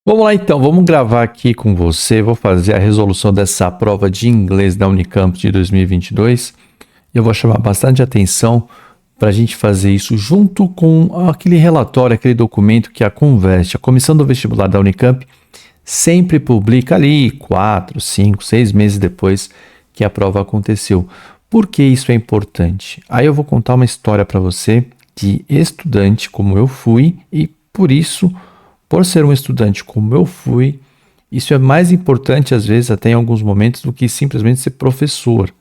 Vamos lá então, vamos gravar aqui com você. Vou fazer a resolução dessa prova de inglês da Unicamp de 2022. Eu vou chamar bastante atenção para a gente fazer isso junto com aquele relatório, aquele documento que a Conveste, a Comissão do Vestibular da Unicamp, sempre publica ali 4, 5, 6 meses depois que a prova aconteceu. Por que isso é importante? Aí eu vou contar uma história para você de estudante como eu fui e por isso, por ser um estudante como eu fui, isso é mais importante às vezes até em alguns momentos do que simplesmente ser professor.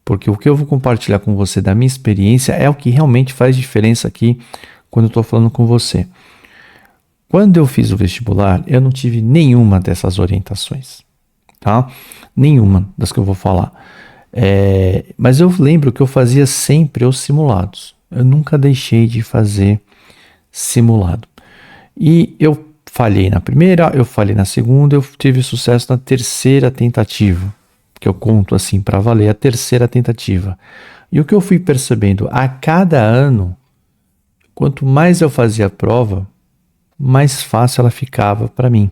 Porque o que eu vou compartilhar com você da minha experiência é o que realmente faz diferença aqui quando eu estou falando com você. Quando eu fiz o vestibular, eu não tive nenhuma dessas orientações, tá? Nenhuma das que eu vou falar. Mas eu lembro que eu fazia sempre os simulados. Eu nunca deixei de fazer simulado. E eu falhei na primeira, eu falhei na segunda, eu tive sucesso na terceira tentativa, que eu conto assim para valer, a terceira tentativa. E o que eu fui percebendo, a cada ano, quanto mais eu fazia a prova, mais fácil ela ficava para mim.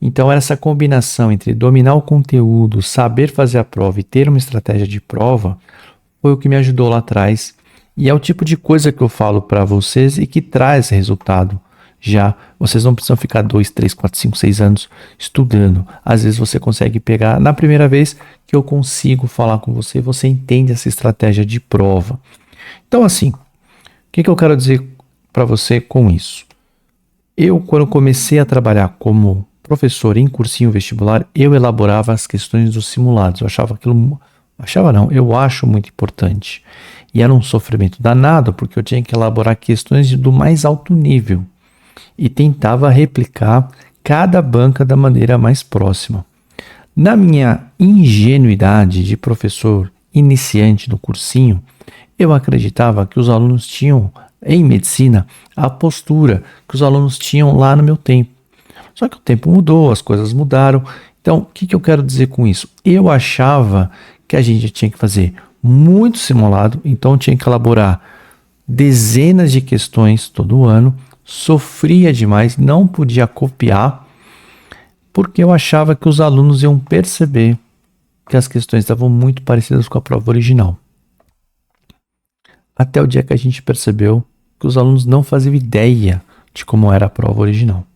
Então, essa combinação entre dominar o conteúdo, saber fazer a prova e ter uma estratégia de prova foi o que me ajudou lá atrás. E é o tipo de coisa que eu falo para vocês e que traz resultado. Já vocês não precisam ficar 2, 3, 4, 5, 6 anos estudando. Às vezes você consegue pegar na primeira vez que eu consigo falar com você, você entende essa estratégia de prova. Então, assim, o que eu quero dizer para você com isso? Eu, quando comecei a trabalhar como professor em cursinho vestibular, eu elaborava as questões dos simulados. Eu achava aquilo. Achava não, eu acho muito importante. E era um sofrimento danado, porque eu tinha que elaborar questões do mais alto nível. E tentava replicar cada banca da maneira mais próxima. Na minha ingenuidade de professor iniciante no cursinho, eu acreditava que os alunos tinham, em medicina, a postura que os alunos tinham lá no meu tempo. Só que o tempo mudou, as coisas mudaram. Então, o que eu quero dizer com isso? Eu achava que a gente tinha que fazer muito simulado, então tinha que elaborar dezenas de questões todo ano, sofria demais, não podia copiar, porque eu achava que os alunos iam perceber que as questões estavam muito parecidas com a prova original. Até o dia que a gente percebeu que os alunos não faziam ideia de como era a prova original.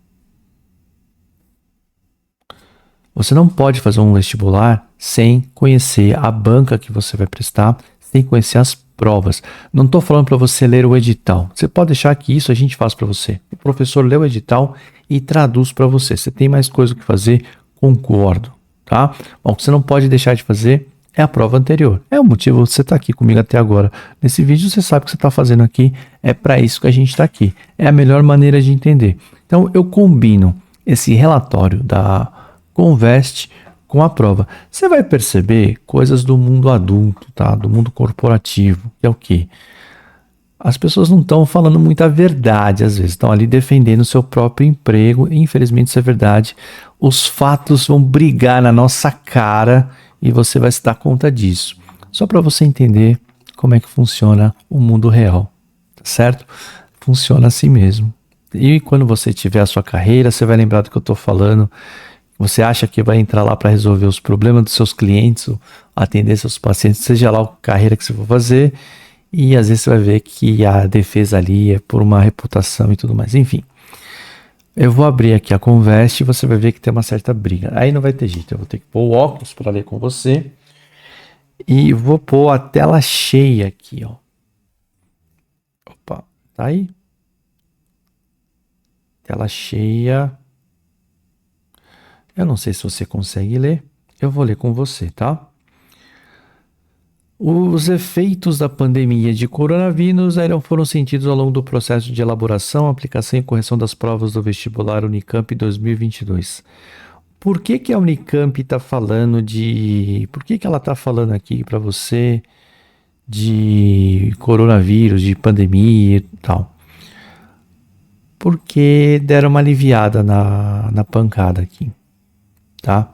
Você não pode fazer um vestibular sem conhecer a banca que você vai prestar, sem conhecer as provas. Não estou falando para você ler o edital. Você pode deixar que isso a gente faz para você. O professor lê o edital e traduz para você. Você tem mais coisa que fazer? Concordo, tá? Bom, o que você não pode deixar de fazer é a prova anterior. É o motivo de você estar aqui comigo até agora. Nesse vídeo você sabe o que você está fazendo aqui. É para isso que a gente está aqui. É a melhor maneira de entender. Então eu combino esse relatório da Conveste com a prova. Você vai perceber coisas do mundo adulto, tá? Do mundo corporativo, que é o quê? As pessoas não estão falando muita verdade, às vezes, estão ali defendendo o seu próprio emprego, e infelizmente isso é verdade. Os fatos vão brigar na nossa cara e você vai se dar conta disso. Só para você entender como é que funciona o mundo real, tá certo? Funciona assim mesmo. E quando você tiver a sua carreira, você vai lembrar do que eu estou falando. Você acha que vai entrar lá para resolver os problemas dos seus clientes, atender seus pacientes, seja lá a carreira que você for fazer, e às vezes você vai ver que a defesa ali é por uma reputação e tudo mais. Enfim, eu vou abrir aqui a Conveste e você vai ver que tem uma certa briga. Aí não vai ter jeito, eu vou ter que pôr o óculos para ler com você e vou pôr a tela cheia aqui, ó. Opa, tá aí? Tela cheia. Eu não sei se você consegue ler, eu vou ler com você, tá? Os efeitos da pandemia de coronavírus foram sentidos ao longo do processo de elaboração, aplicação e correção das provas do vestibular Unicamp 2022. Por que a Unicamp está falando de... Por que ela está falando aqui para você de coronavírus, de pandemia e tal? Porque deram uma aliviada na pancada aqui, tá?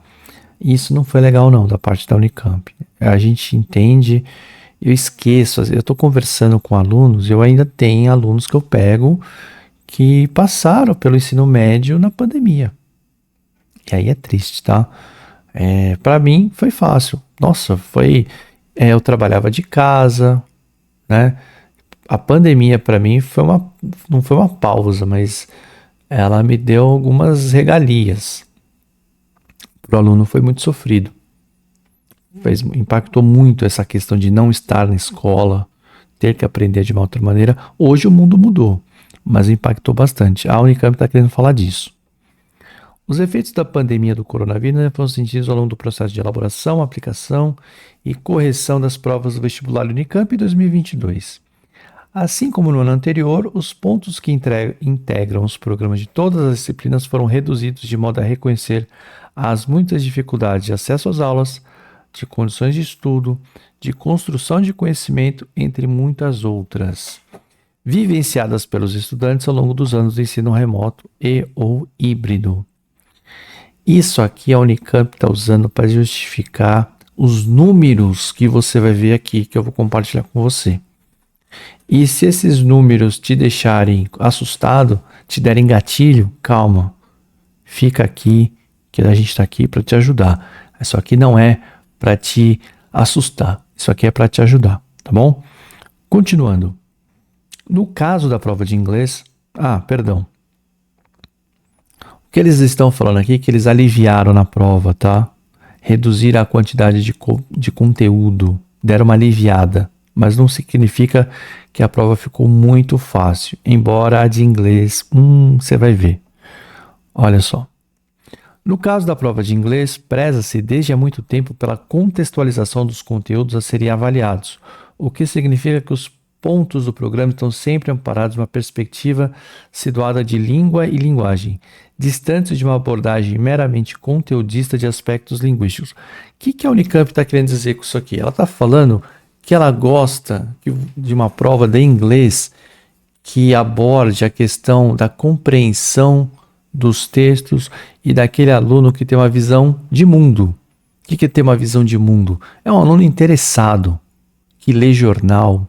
Isso não foi legal não, da parte da Unicamp. A gente entende, eu esqueço, eu estou conversando com alunos, eu ainda tenho alunos que eu pego que passaram pelo ensino médio na pandemia. E aí é triste, tá? Para mim foi fácil. Nossa, eu trabalhava de casa, né? A pandemia para mim não foi uma pausa, mas ela me deu algumas regalias. Para o aluno foi muito sofrido. Impactou muito essa questão de não estar na escola, ter que aprender de uma outra maneira. Hoje o mundo mudou, mas impactou bastante. A Unicamp está querendo falar disso. Os efeitos da pandemia do coronavírus, né, foram sentidos ao longo do processo de elaboração, aplicação e correção das provas do vestibular Unicamp em 2022. Assim como no ano anterior, os pontos que integram os programas de todas as disciplinas foram reduzidos de modo a reconhecer as muitas dificuldades de acesso às aulas, de condições de estudo, de construção de conhecimento, entre muitas outras, vivenciadas pelos estudantes ao longo dos anos do ensino remoto e ou híbrido. Isso aqui a Unicamp está usando para justificar os números que você vai ver aqui, que eu vou compartilhar com você. E se esses números te deixarem assustado, te derem gatilho, calma. Fica aqui, que a gente está aqui para te ajudar. Isso aqui não é para te assustar. Isso aqui é para te ajudar, tá bom? Continuando. No caso da prova de inglês... perdão. O que eles estão falando aqui é que eles aliviaram na prova, tá? Reduziram a quantidade de conteúdo. Deram uma aliviada. Mas não significa que a prova ficou muito fácil. Embora a de inglês, você vai ver. Olha só. No caso da prova de inglês, preza-se desde há muito tempo pela contextualização dos conteúdos a serem avaliados, o que significa que os pontos do programa estão sempre amparados numa perspectiva situada de língua e linguagem, distantes de uma abordagem meramente conteudista de aspectos linguísticos. O que a Unicamp está querendo dizer com isso aqui? Ela está falando que ela gosta de uma prova de inglês que aborde a questão da compreensão dos textos e daquele aluno que tem uma visão de mundo. O que é ter uma visão de mundo? É um aluno interessado, que lê jornal,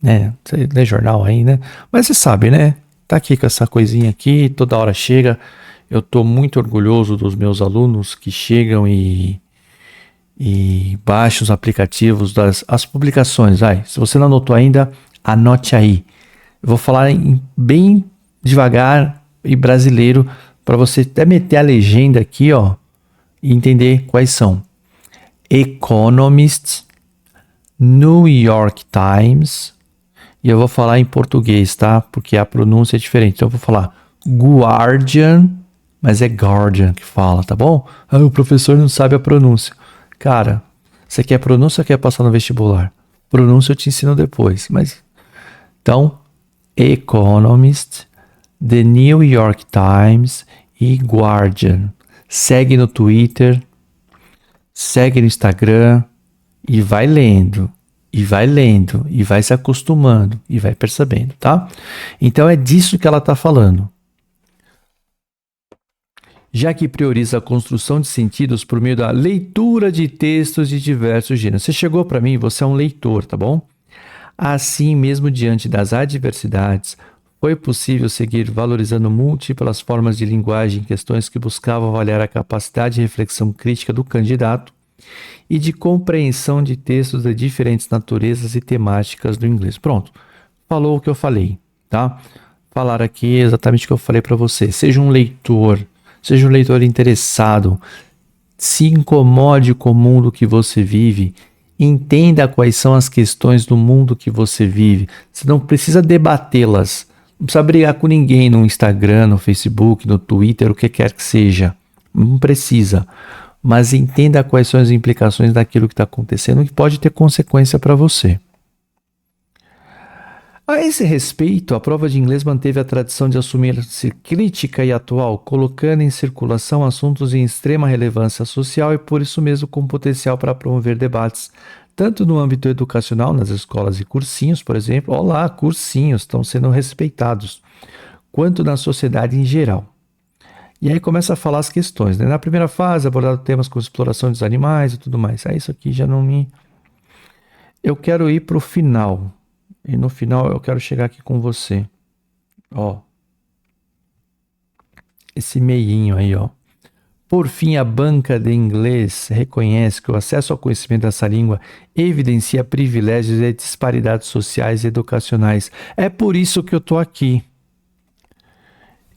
né? Você lê jornal aí, né? Mas você sabe, né? Tá aqui com essa coisinha aqui, toda hora chega. Eu tô muito orgulhoso dos meus alunos que chegam e baixam os aplicativos as publicações. Se você não anotou ainda, anote aí. Eu vou falar bem devagar e brasileiro para você até meter a legenda aqui, ó, e entender quais são. Economist, New York Times, e eu vou falar em português, tá? Porque a pronúncia é diferente. Então eu vou falar Guardian, mas é Guardian que fala, tá bom? O professor não sabe a pronúncia. Cara, você quer pronúncia ou quer passar no vestibular? Pronúncia eu te ensino depois, mas... Então, Economist, The New York Times e Guardian. Segue no Twitter, segue no Instagram e vai lendo, e vai lendo, e vai se acostumando, e vai percebendo, tá? Então é disso que ela está falando. Já que prioriza a construção de sentidos por meio da leitura de textos de diversos gêneros. Você chegou para mim, você é um leitor, tá bom? Assim, mesmo diante das adversidades, foi possível seguir valorizando múltiplas formas de linguagem em questões que buscavam avaliar a capacidade de reflexão crítica do candidato e de compreensão de textos de diferentes naturezas e temáticas do inglês. Pronto, falou o que eu falei, tá? Falar aqui exatamente o que eu falei para você. Seja um leitor interessado, se incomode com o mundo que você vive, entenda quais são as questões do mundo que você vive. Você não precisa debatê-las, não precisa brigar com ninguém no Instagram, no Facebook, no Twitter, o que quer que seja. Não precisa. Mas entenda quais são as implicações daquilo que está acontecendo, que pode ter consequência para você. A esse respeito, a prova de inglês manteve a tradição de assumir-se crítica e atual, colocando em circulação assuntos em extrema relevância social e, por isso mesmo, com potencial para promover debates, tanto no âmbito educacional, nas escolas e cursinhos, por exemplo, olá, cursinhos estão sendo respeitados, quanto na sociedade em geral. E aí começa a falar as questões, né? Na primeira fase, abordado temas como exploração dos animais e tudo mais. Isso aqui já não me... Eu quero ir para o final. E no final eu quero chegar aqui com você. Ó. esse meinho aí, ó. Por fim, a banca de inglês reconhece que o acesso ao conhecimento dessa língua evidencia privilégios e disparidades sociais e educacionais. É por isso que eu tô aqui.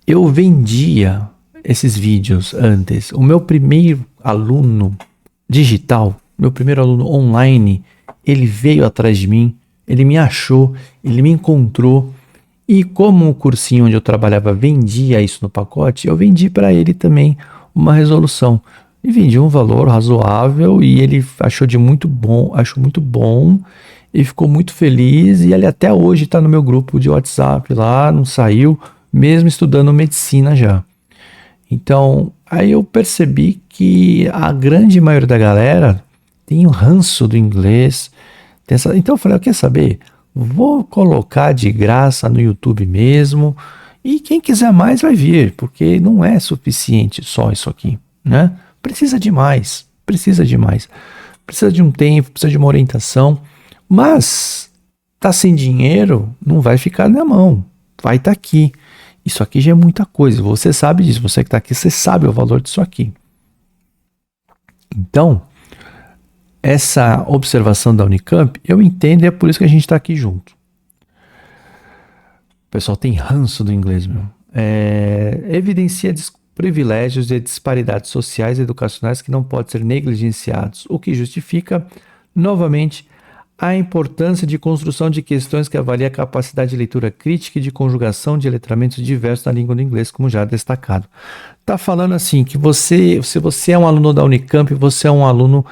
Eu vendia esses vídeos antes. O meu primeiro aluno digital, meu primeiro aluno online, ele veio atrás de mim, ele me achou, ele me encontrou. E como o cursinho onde eu trabalhava vendia isso no pacote, eu vendi para ele também uma resolução. E vendi um valor razoável e ele achou muito bom e ficou muito feliz. E ele até hoje está no meu grupo de WhatsApp lá, não saiu, mesmo estudando medicina já. Então, aí eu percebi que a grande maioria da galera tem o ranço do inglês. Então eu falei, quer saber? Vou colocar de graça no YouTube mesmo. E quem quiser mais vai vir, porque não é suficiente só isso aqui, né? Precisa de mais, precisa de mais. Precisa de um tempo, precisa de uma orientação. Mas tá sem dinheiro, não vai ficar na mão. Vai estar aqui. Isso aqui já é muita coisa. Você sabe disso. Você que está aqui, você sabe o valor disso aqui. Então, essa observação da Unicamp, eu entendo e é por isso que a gente está aqui junto. O pessoal tem ranço do inglês, meu. Evidencia privilégios e disparidades sociais e educacionais que não podem ser negligenciados, o que justifica, novamente, a importância de construção de questões que avaliem a capacidade de leitura crítica e de conjugação de letramentos diversos na língua do inglês, como já destacado. Tá falando assim, que se você é um aluno da Unicamp, você é um aluno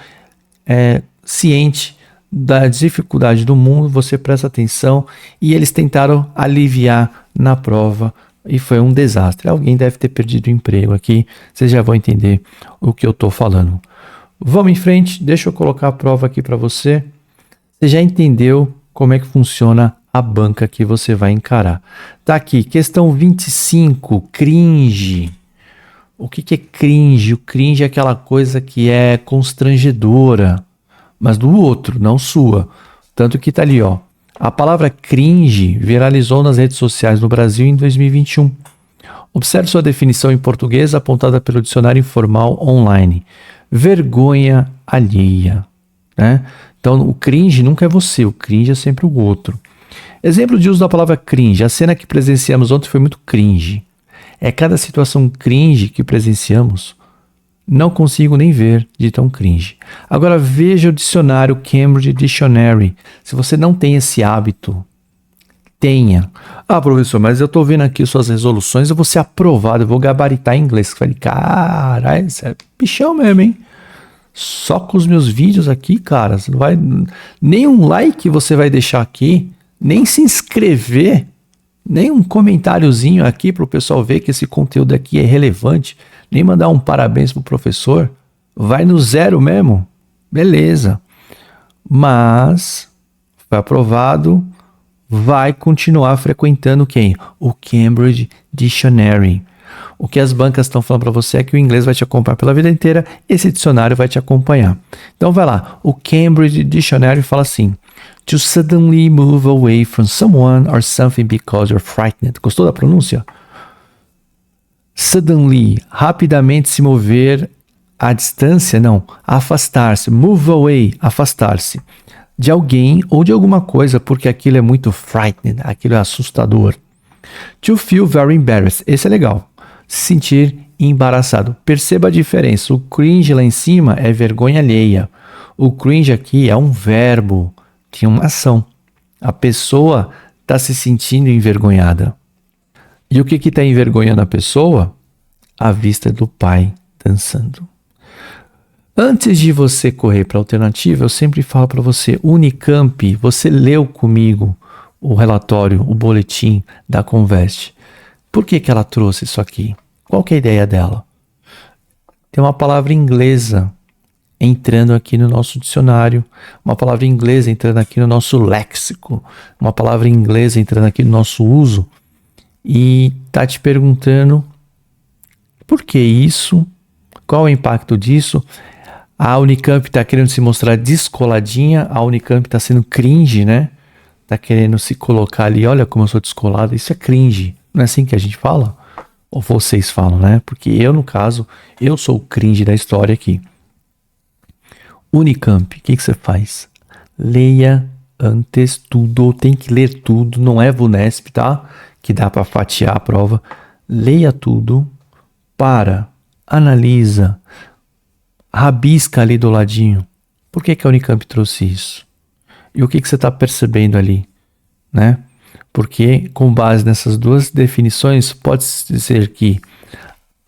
ciente da dificuldade do mundo, você presta atenção, e eles tentaram aliviar na prova e foi um desastre. Alguém deve ter perdido o emprego aqui, vocês já vão entender o que eu estou falando. Vamos em frente, deixa eu colocar a prova aqui para você. Você já entendeu como é que funciona a banca que você vai encarar. Tá aqui, questão 25, cringe. O que é cringe? O cringe é aquela coisa que é constrangedora, mas do outro, não sua. Tanto que tá ali, ó. A palavra cringe viralizou nas redes sociais no Brasil em 2021. Observe sua definição em português apontada pelo dicionário informal online. Vergonha alheia, né? Então, o cringe nunca é você, o cringe é sempre o outro. Exemplo de uso da palavra cringe. A cena que presenciamos ontem foi muito cringe. É cada situação cringe que presenciamos. Não consigo nem ver de tão cringe. Agora veja o dicionário Cambridge Dictionary. Se você não tem esse hábito, tenha. Ah, professor, mas eu tô vendo aqui suas resoluções, eu vou ser aprovado, eu vou gabaritar em inglês. Eu falei, caralho, você é bichão mesmo, hein? Só com os meus vídeos aqui, cara, você não vai... Nem um like você vai deixar aqui, nem se inscrever, nem um comentáriozinho aqui para o pessoal ver que esse conteúdo aqui é relevante, nem mandar um parabéns pro professor. Vai no zero mesmo? Beleza. Mas foi aprovado, vai continuar frequentando quem? O Cambridge Dictionary. O que as bancas estão falando para você é que o inglês vai te acompanhar pela vida inteira, esse dicionário vai te acompanhar. Então vai lá, o Cambridge Dictionary fala assim: to suddenly move away from someone or something because you're frightened. Gostou da pronúncia? Suddenly, rapidamente se mover à distância, não, afastar-se, move away, afastar-se de alguém ou de alguma coisa, porque aquilo é muito frightening, aquilo é assustador. To feel very embarrassed, esse é legal. Se sentir embaraçado. Perceba a diferença. O cringe lá em cima é vergonha alheia. O cringe aqui é um verbo, tem uma ação. A pessoa está se sentindo envergonhada. E o que está envergonhando a pessoa? A vista do pai dançando. Antes de você correr para a alternativa, eu sempre falo para você, Unicamp, você leu comigo o relatório, o boletim da Conveste. Por que ela trouxe isso aqui? Qual que é a ideia dela? Tem uma palavra inglesa entrando aqui no nosso dicionário, uma palavra inglesa entrando aqui no nosso léxico, uma palavra inglesa entrando aqui no nosso uso, e tá te perguntando por que isso, qual é o impacto disso. A Unicamp está querendo se mostrar descoladinha, a Unicamp está sendo cringe, né? Tá querendo se colocar ali, olha como eu sou descolado, isso é cringe, não é assim que a gente fala? Ou vocês falam, né? Porque eu, no caso, eu sou o cringe da história aqui. Unicamp, o que você faz? Leia antes tudo, tem que ler tudo, não é VUNESP, tá? Que dá para fatiar a prova. Leia tudo, analisa, rabisca ali do ladinho. Por que a Unicamp trouxe isso? E o que você está percebendo ali, né? Porque com base nessas duas definições, pode dizer que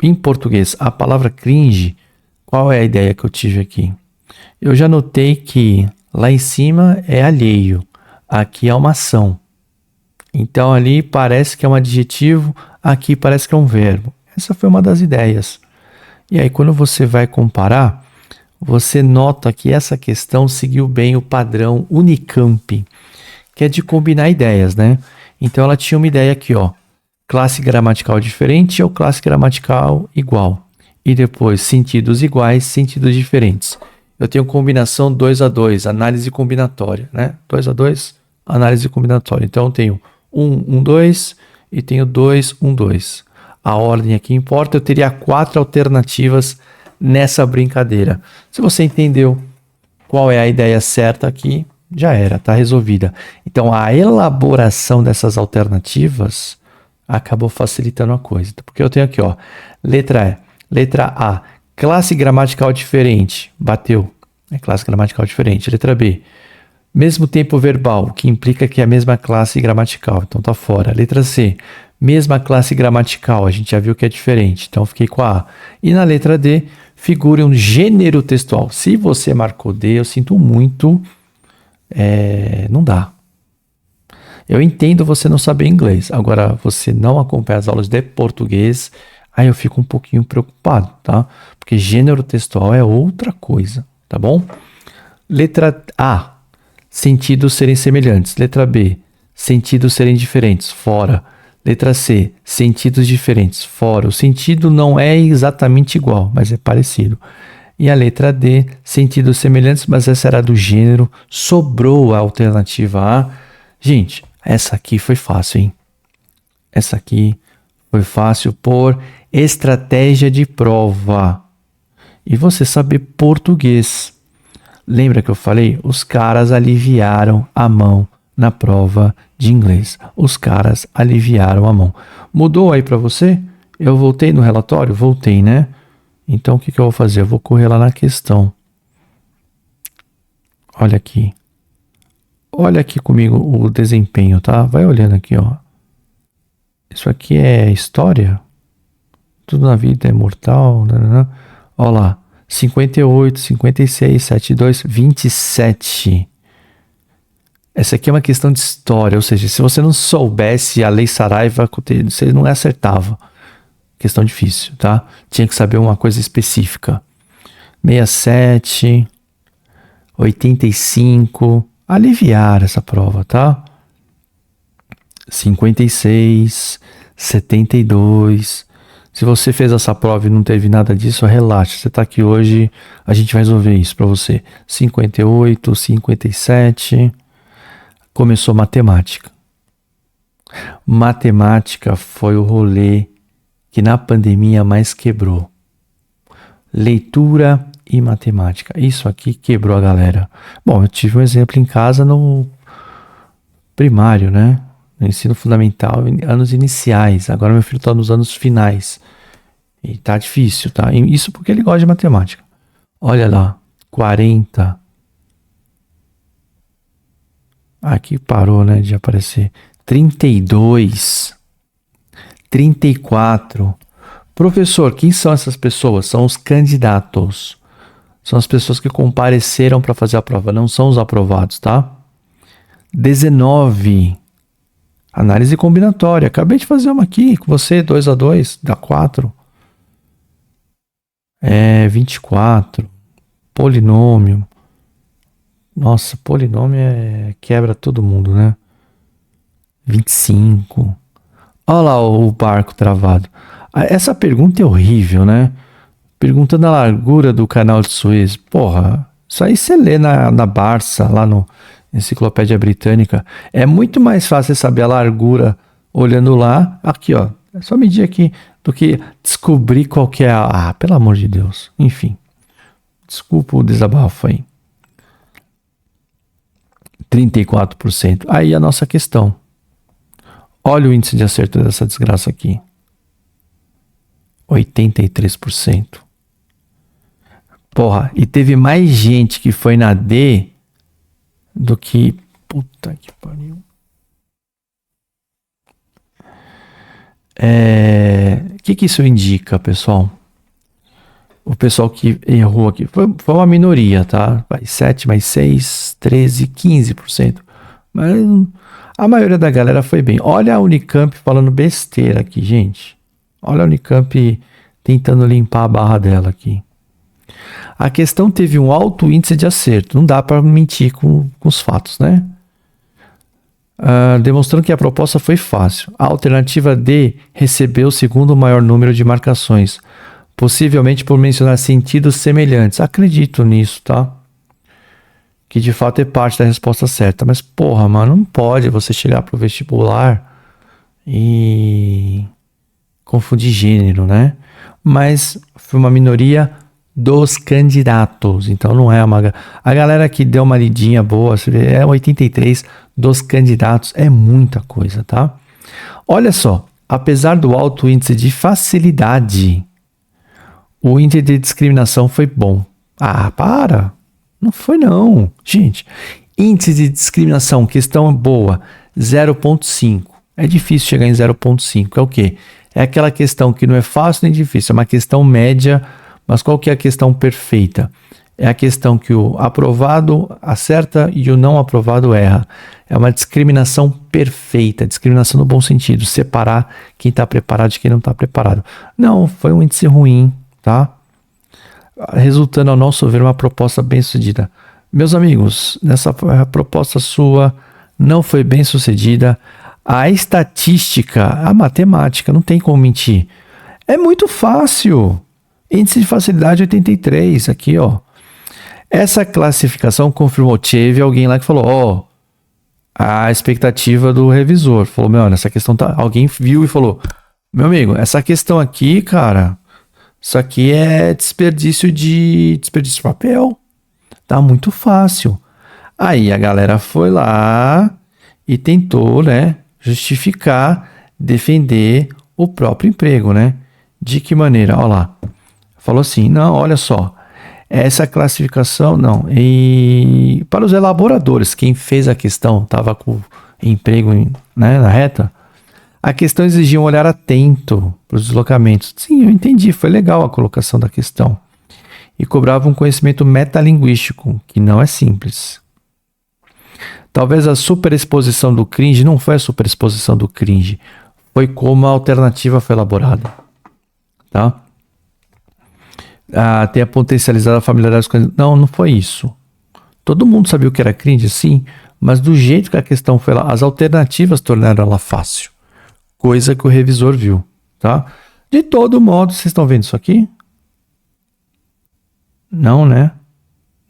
em português, a palavra cringe, qual é a ideia que eu tive aqui? Eu já notei que lá em cima é alheio, aqui é uma ação. Então ali parece que é um adjetivo, aqui parece que é um verbo. Essa foi uma das ideias. E aí quando você vai comparar, você nota que essa questão seguiu bem o padrão Unicamp, que é de combinar ideias, né? Então ela tinha uma ideia aqui, ó. Classe gramatical diferente ou classe gramatical igual. E depois sentidos iguais, sentidos diferentes. Eu tenho combinação 2 a 2, análise combinatória, né? 2 a 2, análise combinatória. Então eu tenho 1, 1, 2 e tenho 2, 1, 2. A ordem aqui importa, eu teria 4 alternativas nessa brincadeira. Se você entendeu qual é a ideia certa aqui, já era, tá resolvida. Então a elaboração dessas alternativas acabou facilitando a coisa. Porque eu tenho aqui, ó, letra A, classe gramatical diferente, bateu, é classe gramatical diferente. Letra B, mesmo tempo verbal, que implica que é a mesma classe gramatical, então tá fora. Letra C, mesma classe gramatical, a gente já viu que é diferente, então fiquei com a A. E na letra D, figure um gênero textual. Se você marcou D, eu sinto muito, não dá. Eu entendo você não saber inglês, agora você não acompanha as aulas de português, aí eu fico um pouquinho preocupado, tá? Porque gênero textual é outra coisa, tá bom? Letra A, sentidos serem semelhantes. Letra B, sentidos serem diferentes, fora. Letra C, sentidos diferentes, fora. O sentido não é exatamente igual, mas é parecido. E a letra D, sentidos semelhantes, mas essa era do gênero, sobrou a alternativa A. Gente, essa aqui foi fácil, hein? Essa aqui foi fácil por estratégia de prova. E você saber português. Lembra que eu falei? Os caras aliviaram a mão na prova de inglês. Os caras aliviaram a mão. Mudou aí para você? Eu voltei no relatório? Voltei, né? Então o que eu vou fazer? Eu vou correr lá na questão. Olha aqui. Olha aqui comigo o desempenho, tá? Vai olhando aqui, ó. Isso aqui é história? Tudo na vida é mortal. Nanana. Olha lá. 58, 56, 72, 27. Essa aqui é uma questão de história. Ou seja, se você não soubesse a Lei Saraiva, você não acertava. Questão difícil, tá? Tinha que saber uma coisa específica. 67, 85. Aliviar essa prova, tá? 56, 72. Se você fez essa prova e não teve nada disso, relaxa. Você tá aqui hoje, a gente vai resolver isso para você. 58, 57. Começou matemática. Matemática foi o rolê que na pandemia mais quebrou. Leitura e matemática. Isso aqui quebrou a galera. Bom, eu tive um exemplo em casa no primário, né? No ensino fundamental, anos iniciais. Agora meu filho está nos anos finais. E tá difícil, tá? Isso porque ele gosta de matemática. Olha lá, 40. Aqui parou, né, de aparecer. 32. 34. Professor, quem são essas pessoas? São os candidatos. São as pessoas que compareceram para fazer a prova, não são os aprovados, tá? 19. Análise combinatória. Acabei de fazer uma aqui com você, 2 a 2, dá 4. 24. Polinômio. Nossa, polinômio quebra todo mundo, né? 25. Olha lá o barco travado. Essa pergunta é horrível, né? Perguntando a largura do canal de Suez. Porra, isso aí você lê na Barça, lá no Enciclopédia Britânica. É muito mais fácil saber a largura olhando lá. Aqui, ó. É só medir aqui do que descobrir qual que é a... Ah, pelo amor de Deus. Enfim. Desculpa o desabafo aí. 34%. Aí a nossa questão. Olha o índice de acerto dessa desgraça aqui. 83%. Porra, e teve mais gente que foi na D do que... Puta que pariu. O que isso indica, pessoal? O pessoal que errou aqui foi uma minoria, tá? Vai 7 mais 6, 13, 15%. Mas a maioria da galera foi bem. Olha a Unicamp falando besteira aqui, gente. Olha a Unicamp tentando limpar a barra dela aqui. A questão teve um alto índice de acerto. Não dá para mentir com os fatos, né? Demonstrando que a proposta foi fácil. A alternativa D recebeu o segundo maior número de marcações, possivelmente por mencionar sentidos semelhantes. Acredito nisso, tá? Que de fato é parte da resposta certa. Mas porra, mano, não pode você chegar pro vestibular e confundir gênero, né? Mas foi uma minoria dos candidatos. Então não é uma... A galera que deu uma lidinha boa, é 83 dos candidatos. É muita coisa, tá? Olha só, apesar do alto índice de facilidade, o índice de discriminação foi bom. Ah, para! Não foi não. Gente, índice de discriminação, questão boa, 0,5. É difícil chegar em 0,5. É o quê? É aquela questão que não é fácil nem difícil, é uma questão média. Mas qual que é a questão perfeita? É a questão que o aprovado acerta e o não aprovado erra. É uma discriminação perfeita, discriminação no bom sentido, separar quem está preparado de quem não está preparado. Não, foi um índice ruim, tá? Resultando, ao nosso ver, uma proposta bem sucedida. Meus amigos, nessa proposta sua não foi bem sucedida. A estatística, a matemática, não tem como mentir. É muito fácil. Índice de facilidade 83, aqui, ó. Essa classificação confirmou, teve alguém lá que falou, ó, a expectativa do revisor. Falou, meu, essa questão tá... Alguém viu e falou, meu amigo, essa questão aqui, cara, isso aqui é desperdício de papel. Tá muito fácil. Aí a galera foi lá e tentou, né, justificar, defender o próprio emprego, né? De que maneira? Olha lá. Falou assim, não, olha só, essa classificação, não, e para os elaboradores, quem fez a questão, estava com emprego, né, na reta, a questão exigia um olhar atento para os deslocamentos. Sim, eu entendi, foi legal a colocação da questão. E cobrava um conhecimento metalinguístico, que não é simples. Talvez a superexposição do cringe não foi a superexposição do cringe, foi como a alternativa foi elaborada, tá? Ter potencializado a familiaridade com... Não foi isso. Todo mundo sabia o que era cringe, sim, mas do jeito que a questão foi lá, as alternativas tornaram ela fácil. Coisa que o revisor viu, tá? De todo modo, vocês estão vendo isso aqui? Não, né?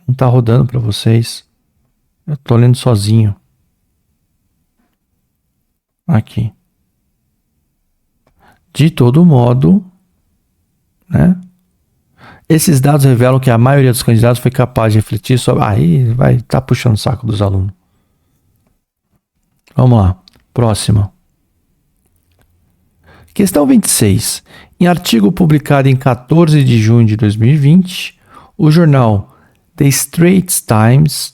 Não tá rodando para vocês. Eu tô lendo sozinho. Aqui. De todo modo, né? Esses dados revelam que a maioria dos candidatos foi capaz de refletir sobre... Aí vai estar puxando o saco dos alunos. Vamos lá. Próxima. Questão 26. Em artigo publicado em 14 de junho de 2020, o jornal The Straits Times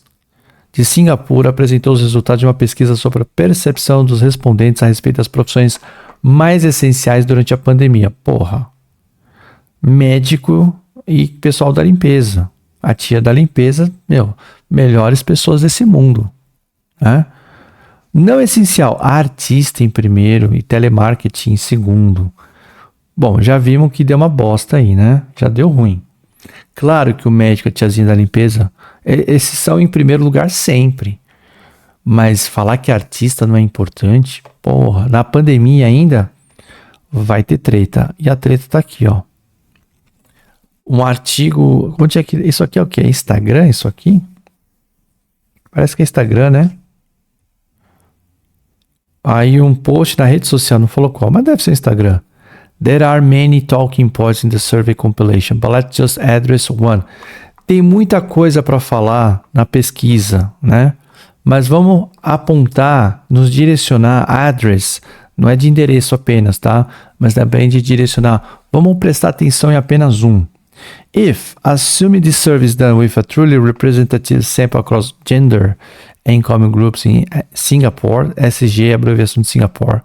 de Singapura apresentou os resultados de uma pesquisa sobre a percepção dos respondentes a respeito das profissões mais essenciais durante a pandemia. Porra. Médico e pessoal da limpeza. A tia da limpeza, melhores pessoas desse mundo, né? Não essencial, artista em primeiro e telemarketing em segundo. Bom, já vimos que deu uma bosta aí, né? Já deu ruim. Claro que o médico e a tiazinha da limpeza, esses são em primeiro lugar sempre. Mas falar que artista não é importante, porra, na pandemia ainda vai ter treta. E a treta tá aqui, ó. Um artigo... Onde é que... Isso aqui é o quê? É Instagram, isso aqui? Parece que é Instagram, né? Aí um post na rede social, não falou qual, mas deve ser Instagram. There are many talking points in the survey compilation, but let's just address one. Tem muita coisa para falar na pesquisa, né? Mas vamos apontar, nos direcionar, address, não é de endereço apenas, tá? Mas também de direcionar. Vamos prestar atenção em apenas um. If, assuming the survey is done with a truly representative sample across gender and income groups in Singapore, SG é a abreviação de Singapore,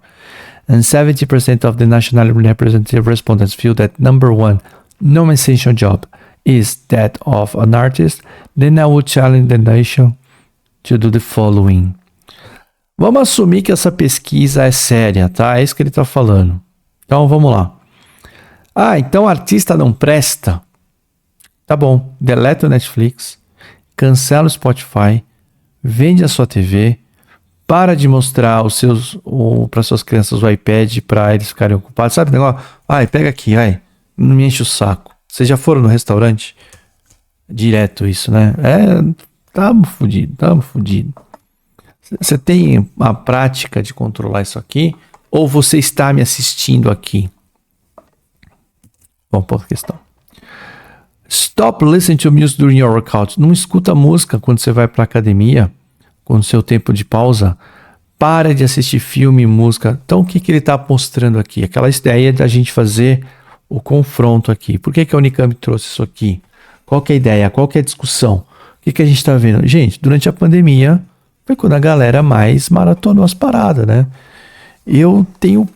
and 70% of the nationally representative respondents feel that number one, non-essential job is that of an artist, then I would challenge the nation to do the following. Vamos assumir que essa pesquisa é séria, tá? É isso que ele está falando. Então, vamos lá. Então o artista não presta? Tá bom. Deleta o Netflix, cancela o Spotify, vende a sua TV, para de mostrar para suas crianças o iPad para eles ficarem ocupados. Sabe o negócio? Pega aqui, não me enche o saco. Vocês já foram no restaurante? Direto isso, né? Tamo fudido. Você tem a prática de controlar isso aqui? Ou você está me assistindo aqui? Vamos por questão. Stop listening to music during your workout. Não escuta música quando você vai para academia, com o seu tempo de pausa. Para de assistir filme e música. Então, o que ele está mostrando aqui? Aquela ideia da gente fazer o confronto aqui. Por que a Unicamp trouxe isso aqui? Qual que é a ideia? Qual que é a discussão? O que a gente está vendo? Gente, durante a pandemia, foi quando a galera mais maratonou as paradas, né? Eu tenho...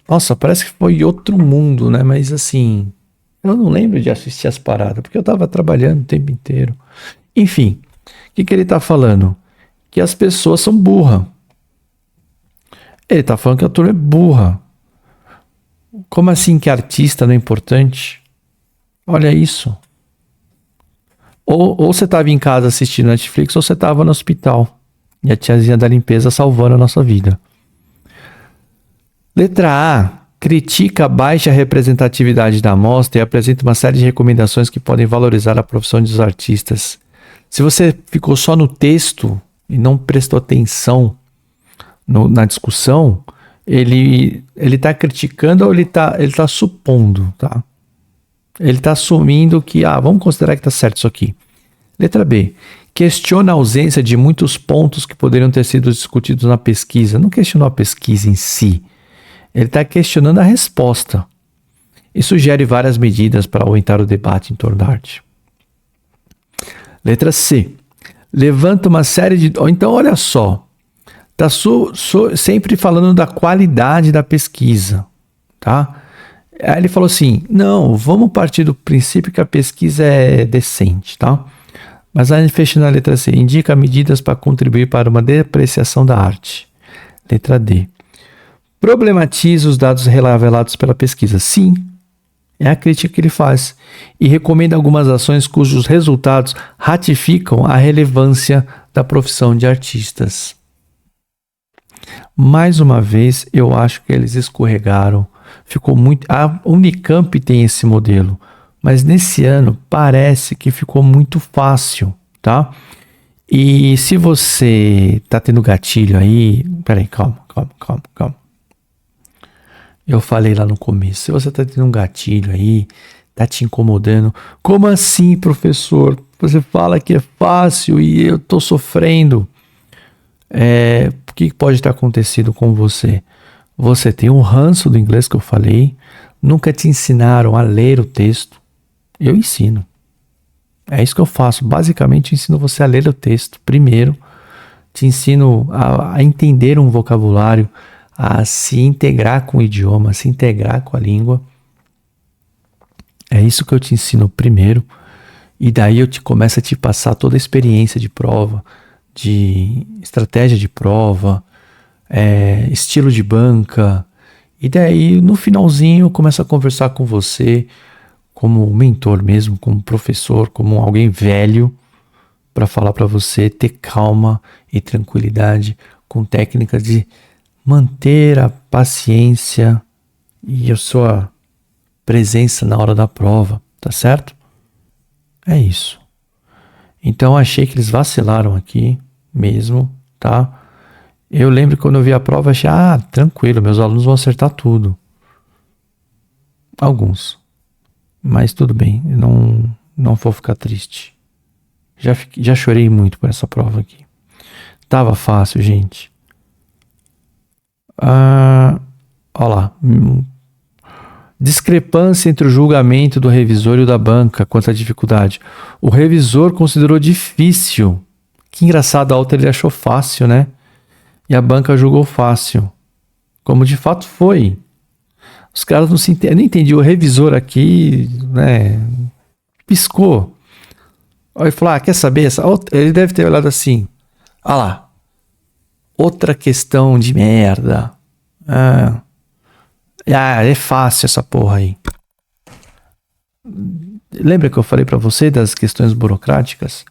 Nossa, parece que foi outro mundo, né? Mas assim, eu não lembro de assistir as paradas, porque eu tava trabalhando o tempo inteiro. Enfim, o que ele tá falando? Que as pessoas são burras. Ele tá falando que a turma é burra. Como assim que artista não é importante? Olha isso. Ou você estava em casa assistindo Netflix, ou você estava no hospital. E a tiazinha da limpeza salvando a nossa vida. Letra A. Critica a baixa representatividade da amostra e apresenta uma série de recomendações que podem valorizar a profissão dos artistas. Se você ficou só no texto e não prestou atenção na discussão, ele está criticando ou ele tá supondo, tá? Ele está assumindo que, vamos considerar que está certo isso aqui. Letra B. Questiona a ausência de muitos pontos que poderiam ter sido discutidos na pesquisa. Não questionou a pesquisa em si. Ele está questionando a resposta. E sugere várias medidas para aumentar o debate em torno da arte. Letra C. Levanta uma série de... Então, olha só. Está sempre falando da qualidade da pesquisa, tá? Aí ele falou assim, não, vamos partir do princípio que a pesquisa é decente, tá? Mas aí fechando a letra C, indica medidas para contribuir para uma depreciação da arte. Letra D. Problematiza os dados revelados pela pesquisa. Sim, é a crítica que ele faz. E recomenda algumas ações cujos resultados ratificam a relevância da profissão de artistas. Mais uma vez, eu acho que eles escorregaram. Ficou muito... A Unicamp tem esse modelo, mas nesse ano parece que ficou muito fácil, tá? E se você tá tendo gatilho aí... Peraí, calma. Eu falei lá no começo, se você tá tendo um gatilho aí, tá te incomodando. Como assim, professor? Você fala que é fácil e eu tô sofrendo. O que pode ter acontecido com você? Você tem um ranço do inglês que eu falei, nunca te ensinaram a ler o texto. Eu ensino. É isso que eu faço. Basicamente, eu ensino você a ler o texto primeiro. Te ensino a entender um vocabulário, a se integrar com o idioma, a se integrar com a língua. É isso que eu te ensino primeiro. E daí eu começo a te passar toda a experiência de prova, de estratégia de prova, estilo de banca. E daí, no finalzinho, eu começo a conversar com você como mentor mesmo, como professor, como alguém velho, para falar para você ter calma e tranquilidade com técnicas de manter a paciência e a sua presença na hora da prova, tá certo? É isso. Então, achei que eles vacilaram aqui mesmo, tá? Eu lembro que quando eu vi a prova, achei, tranquilo, meus alunos vão acertar tudo. Alguns. Mas tudo bem, eu não vou ficar triste. Já chorei muito por essa prova aqui. Tava fácil, gente. Olha lá. Discrepância entre o julgamento do revisor e o da banca quanto à dificuldade. O revisor considerou difícil. Que engraçado, a outra ele achou fácil, né? E a banca julgou fácil. Como de fato foi. Os caras não se entendem. Eu não entendi. O revisor aqui, né? Piscou. Aí falou: quer saber? Ele deve ter olhado assim. Olha lá. Outra questão de merda. É fácil essa porra aí. Lembra que eu falei pra você das questões burocráticas?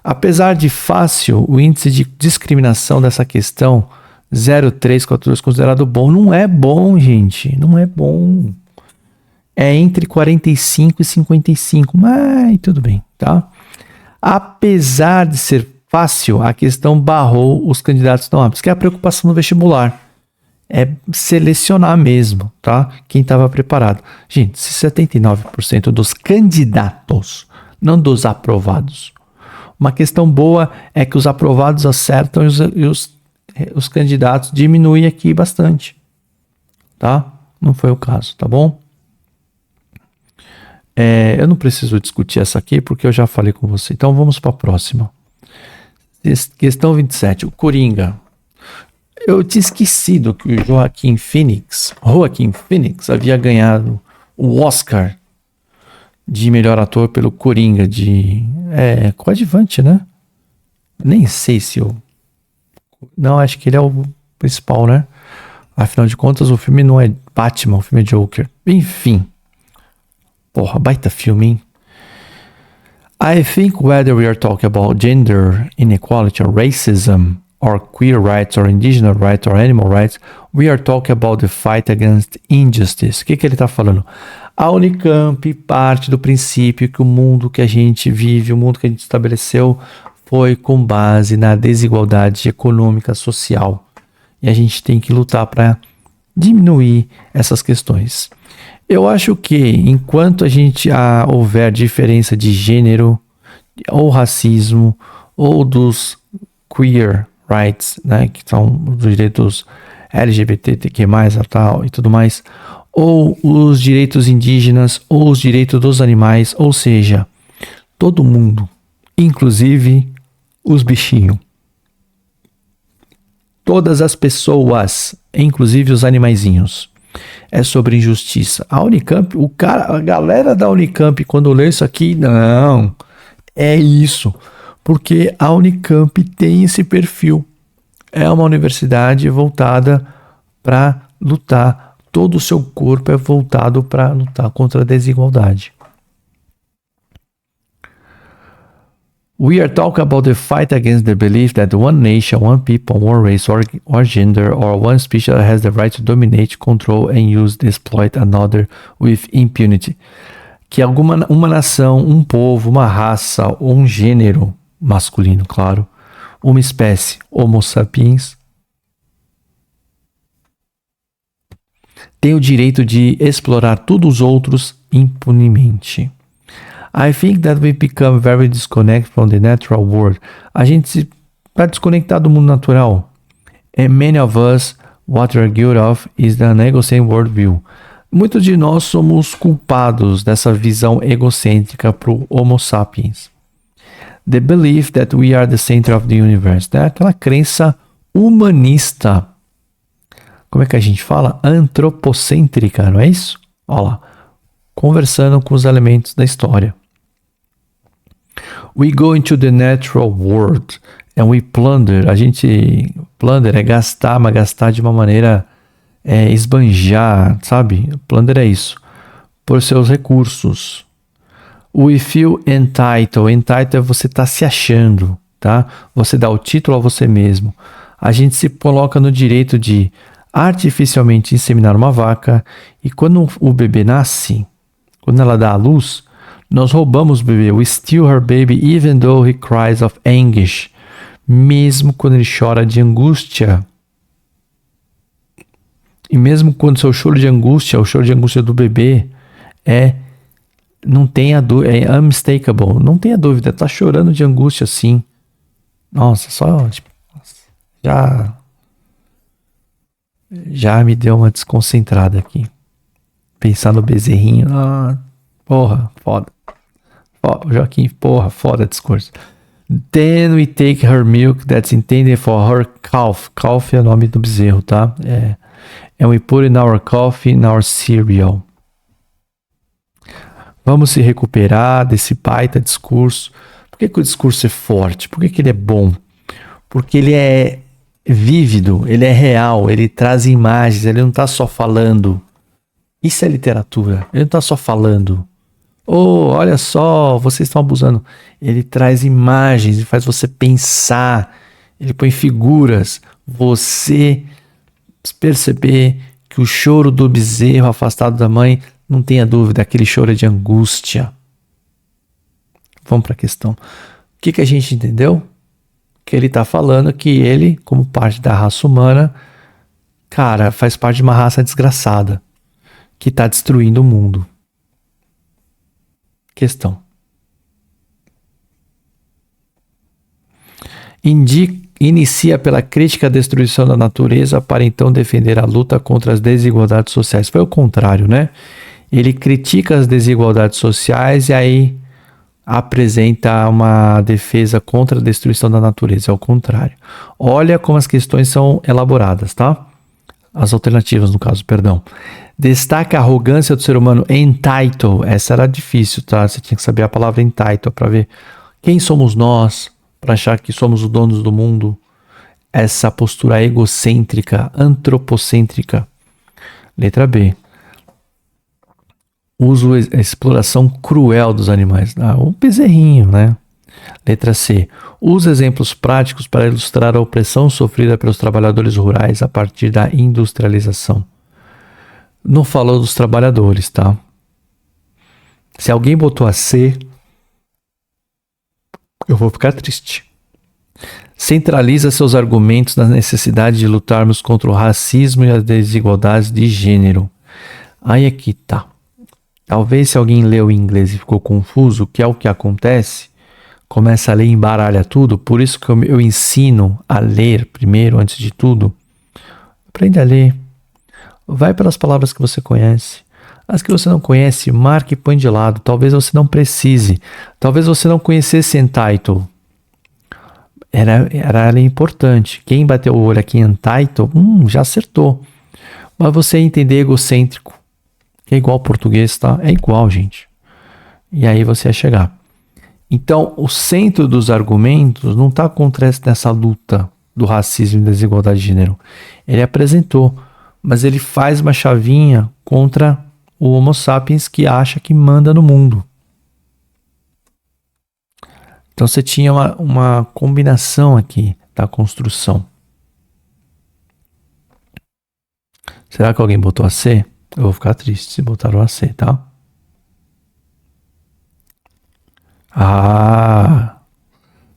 Apesar de fácil, o índice de discriminação dessa questão 0,342 considerado bom. Não é bom, gente. Não é bom. É entre 45 e 55. Mas tudo bem, tá? Apesar de ser fácil, a questão barrou os candidatos não aptos, que é a preocupação no vestibular. É selecionar mesmo, tá? Quem estava preparado. Gente, se 79% dos candidatos, não dos aprovados. Uma questão boa é que os aprovados acertam e os candidatos diminuem aqui bastante, tá? Não foi o caso, tá bom? Eu não preciso discutir essa aqui porque eu já falei com você. Então vamos para a próxima. Questão 27. O Coringa. Eu tinha esquecido que o Joaquin Phoenix havia ganhado o Oscar de melhor ator pelo Coringa de coadjuvante, né? Nem sei se eu... Não, acho que ele é o principal, né? Afinal de contas, o filme não é Batman, o filme é Joker. Enfim. Porra, baita filme, hein? I think whether we are talking about gender inequality or racism or queer rights or indigenous rights or animal rights, we are talking about the fight against injustice. O que ele está falando? A Unicamp parte do princípio que o mundo que a gente vive, o mundo que a gente estabeleceu, foi com base na desigualdade econômica social. E a gente tem que lutar para diminuir essas questões. Eu acho que enquanto houver diferença de gênero, ou racismo, ou dos queer rights, né, que são os direitos LGBTQ+, tal, e tudo mais, ou os direitos indígenas, ou os direitos dos animais, ou seja, todo mundo, inclusive os bichinhos. Todas as pessoas, inclusive os animaizinhos. É sobre injustiça. A Unicamp, a galera da Unicamp, quando lê isso aqui, não, é isso. Porque a Unicamp tem esse perfil. É uma universidade voltada para lutar. Todo o seu corpo é voltado para lutar contra a desigualdade. We are talking about the fight against the belief that one nation, one people, one race, or gender, or one species has the right to dominate, control, and use to exploit another with impunity. Que uma nação, um povo, uma raça, ou um gênero masculino, claro, uma espécie, Homo sapiens, tem o direito de explorar todos os outros impunemente. I think that we become very disconnected from the natural world. A gente está desconectado do mundo natural. And many of us, what we are guilty of is an egocentриc worldview. Muitos de nós somos culpados dessa visão egocêntrica para o Homo sapiens. The belief that we are the center of the universe. Né? Aquela crença humanista. Como é que a gente fala? Antropocêntrica, não é isso? Olha lá. Conversando com os elementos da história. We go into the natural world and we plunder. Plunder é gastar, mas gastar de uma maneira esbanjar, sabe? Plunder é isso. Por seus recursos. We feel entitled. Entitled é você estar se achando, tá? Você dá o título a você mesmo. A gente se coloca no direito de artificialmente inseminar uma vaca e quando o bebê nasce, quando ela dá à luz, nós roubamos o bebê. We steal her baby even though he cries of anguish. Mesmo quando ele chora de angústia. E mesmo quando seu choro de angústia, o choro de angústia do bebê, Não tenha dúvida, é unmistakable, não tenha dúvida, tá chorando de angústia sim. Nossa, só tipo, já me deu uma desconcentrada aqui. Pensar no bezerrinho, porra, foda. Joaquim, porra, foda discurso. Then we take her milk that's intended for her calf. Calf é o nome do bezerro, tá? And we put in our coffee, in our cereal. Vamos se recuperar desse baita discurso. Por que o discurso é forte? Por que ele é bom? Porque ele é vívido, ele é real, ele traz imagens, ele não está só falando. Isso é literatura, ele não está só falando. Olha só, vocês estão abusando. Ele traz imagens, ele faz você pensar, ele põe figuras. Você perceber que o choro do bezerro afastado da mãe, não tenha dúvida, aquele choro é de angústia. Vamos para a questão. O que a gente entendeu? Que ele está falando que ele, como parte da raça humana, cara, faz parte de uma raça desgraçada, que está destruindo o mundo. Questão. Inicia pela crítica à destruição da natureza para então defender a luta contra as desigualdades sociais. Foi o contrário, né? Ele critica as desigualdades sociais e aí apresenta uma defesa contra a destruição da natureza. É o contrário. Olha como as questões são elaboradas, tá? As alternativas, no caso, perdão. Destaca a arrogância do ser humano entitled. Essa era difícil, tá? Você tinha que saber a palavra entitled para ver quem somos nós, para achar que somos os donos do mundo. Essa postura egocêntrica, antropocêntrica. Letra B. Uso a exploração cruel dos animais. O bezerrinho, né? Letra C. Usa exemplos práticos para ilustrar a opressão sofrida pelos trabalhadores rurais a partir da industrialização. Não falou dos trabalhadores, tá? Se alguém botou a C, eu vou ficar triste. Centraliza seus argumentos na necessidade de lutarmos contra o racismo e as desigualdades de gênero. Aí aqui tá. Talvez se alguém leu em inglês e ficou confuso, que é o que acontece, começa a ler e embaralha tudo, por isso que eu ensino a ler primeiro, antes de tudo. Aprenda a ler. Vai pelas palavras que você conhece. As que você não conhece, marque e põe de lado. Talvez você não precise. Talvez você não conhecesse entitled. Era importante. Quem bateu o olho aqui em entitled, já acertou. Mas você entender egocêntrico, que é igual ao português, tá? É igual, gente. E aí você vai chegar. Então, o centro dos argumentos não está contra essa luta do racismo e desigualdade de gênero. Ele apresentou, mas ele faz uma chavinha contra o Homo sapiens que acha que manda no mundo. Então você tinha uma combinação aqui da construção. Será que alguém botou a C? Eu vou ficar triste se botaram a C, tá?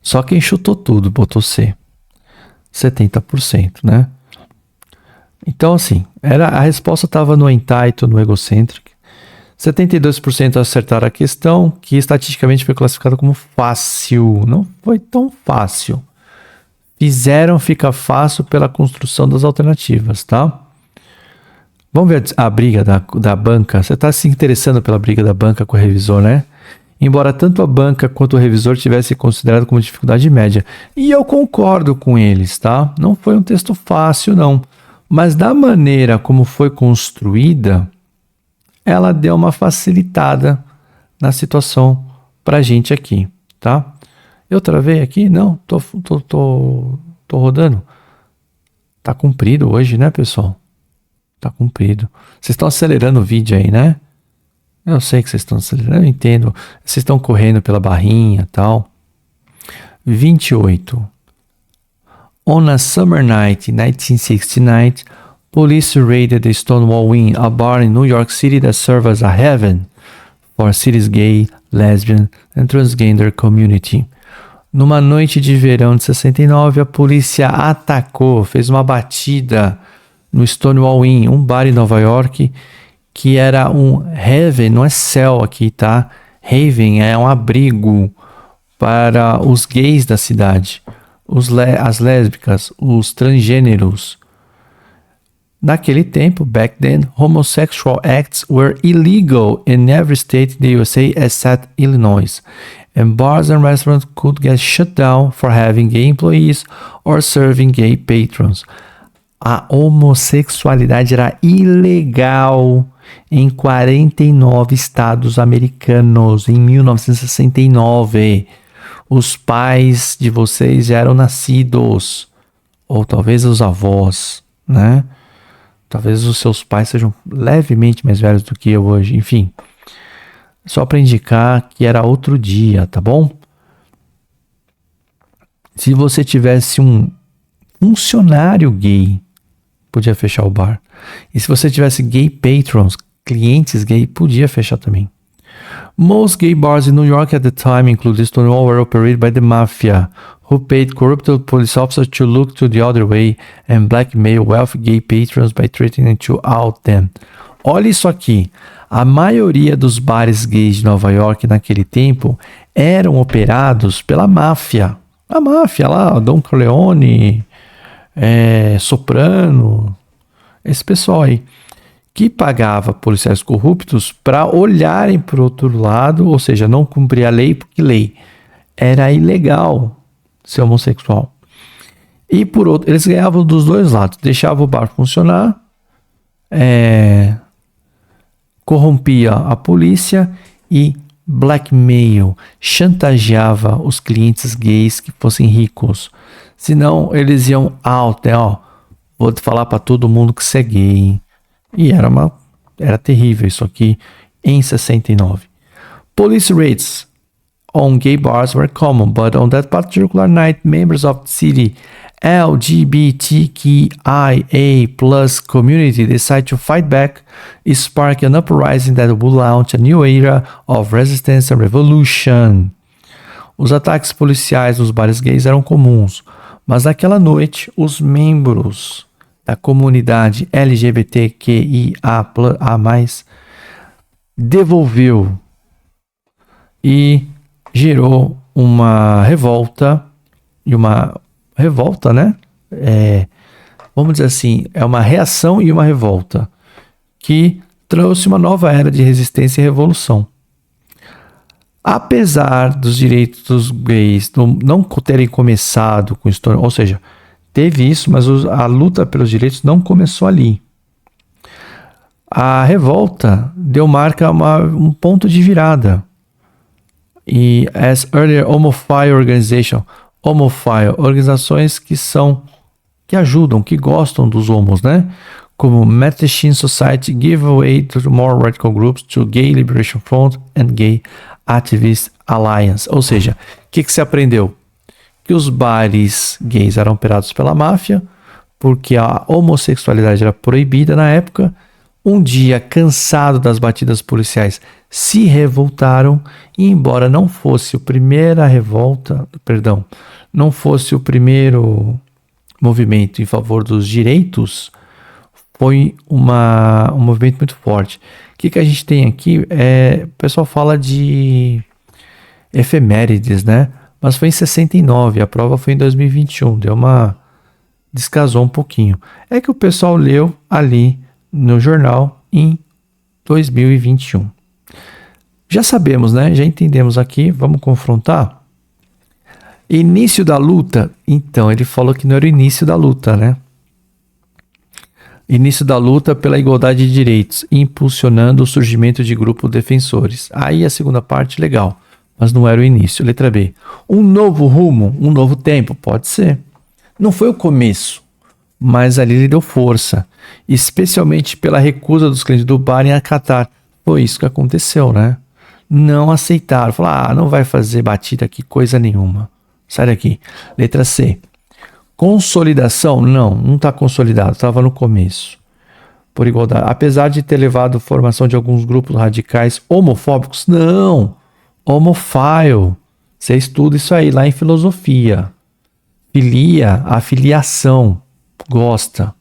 Só quem chutou tudo botou C. 70%, né? Então, assim, a resposta estava no entitled, no egocentric. 72% acertaram a questão, que estatisticamente foi classificada como fácil. Não foi tão fácil. Fizeram ficar fácil pela construção das alternativas, tá? Vamos ver a briga da banca. Você está se interessando pela briga da banca com o revisor, né? Embora tanto a banca quanto o revisor tivessem considerado como dificuldade média. E eu concordo com eles, tá? Não foi um texto fácil, não. Mas da maneira como foi construída, ela deu uma facilitada na situação pra gente aqui, tá? Eu travei aqui? Não, tô rodando. Tá comprido hoje, né, pessoal? Tá comprido. Vocês estão acelerando o vídeo aí, né? Eu sei que vocês estão acelerando, eu entendo. Vocês estão correndo pela barrinha e tal. 28. On a summer night in 1969, police raided the Stonewall Inn, a bar in New York City that served as a haven for city's gay, lesbian and transgender community. Numa noite de verão de 69, a polícia atacou, fez uma batida no Stonewall Inn, um bar em Nova York que era um haven, não é céu aqui, tá? Haven é um abrigo para os gays da cidade, as lésbicas, os transgêneros. Naquele tempo, back then, homosexual acts were illegal in every state in the USA except Illinois, and bars and restaurants could get shut down for having gay employees or serving gay patrons. A homossexualidade era ilegal em 49 estados americanos em 1969. Os pais de vocês já eram nascidos, ou talvez os avós, né? Talvez os seus pais sejam levemente mais velhos do que eu hoje, enfim. Só para indicar que era outro dia, tá bom? Se você tivesse um funcionário gay, podia fechar o bar. E se você tivesse gay patrons, clientes gay, podia fechar também. Most gay bars in New York at the time, including Stonewall, were operated by the mafia, who paid corrupted police officers to look to the other way and blackmail wealthy gay patrons by threatening to out them. Olha isso aqui. A maioria dos bares gays de Nova York naquele tempo eram operados pela máfia. A máfia lá, Don Corleone, Soprano, esse pessoal aí, que pagava policiais corruptos para olharem para o outro lado, ou seja, não cumprir a lei, porque lei era ilegal ser homossexual. E por outro, eles ganhavam dos dois lados, deixava o bar funcionar, corrompia a polícia e blackmail, chantageava os clientes gays que fossem ricos. Senão eles iam out, vou te falar para todo mundo que você é gay, hein? E era terrível isso aqui em 69. Police raids on gay bars were common, but on that particular night, members of the city LGBTQIA+ community decided to fight back, sparking an uprising that would launch a new era of resistance and revolution. Os ataques policiais nos bares gays eram comuns, mas naquela noite, os membros da comunidade LGBTQIA+, devolveu e gerou uma revolta, né? Vamos dizer assim, é uma reação e uma revolta que trouxe uma nova era de resistência e revolução. Apesar dos direitos dos gays não terem começado com história, ou seja, teve isso, mas a luta pelos direitos não começou ali. A revolta deu marca a um ponto de virada. E as earlier homophile organizações que ajudam, que gostam dos homos, né? Como Mattachine Society give way to more radical groups, to Gay Liberation Front and Gay Activist Alliance. Ou seja, o que se aprendeu? Que os bares gays eram operados pela máfia, porque a homossexualidade era proibida na época. Um dia, cansado das batidas policiais, se revoltaram e, embora não fosse não fosse o primeiro movimento em favor dos direitos, foi um movimento muito forte. O que a gente tem aqui? O pessoal fala de efemérides, né? Mas foi em 69, a prova foi em 2021, descasou um pouquinho. É que o pessoal leu ali no jornal em 2021. Já sabemos, né? Já entendemos aqui, vamos confrontar. Início da luta, então, ele falou que não era o início da luta, né? Início da luta pela igualdade de direitos, impulsionando o surgimento de grupos defensores. Aí a segunda parte, legal. Mas não era o início. Letra B. Um novo rumo, um novo tempo? Pode ser. Não foi o começo, mas ali ele deu força. Especialmente pela recusa dos clientes do bar em acatar. Foi isso que aconteceu, né? Não aceitaram. Falaram, não vai fazer batida aqui, coisa nenhuma. Sai daqui. Letra C. Consolidação? Não está consolidado. Estava no começo. Por igualdade. Apesar de ter levado à formação de alguns grupos radicais homofóbicos? Não. Homophile, você estuda isso aí lá em filosofia. Filia, afiliação, gosta.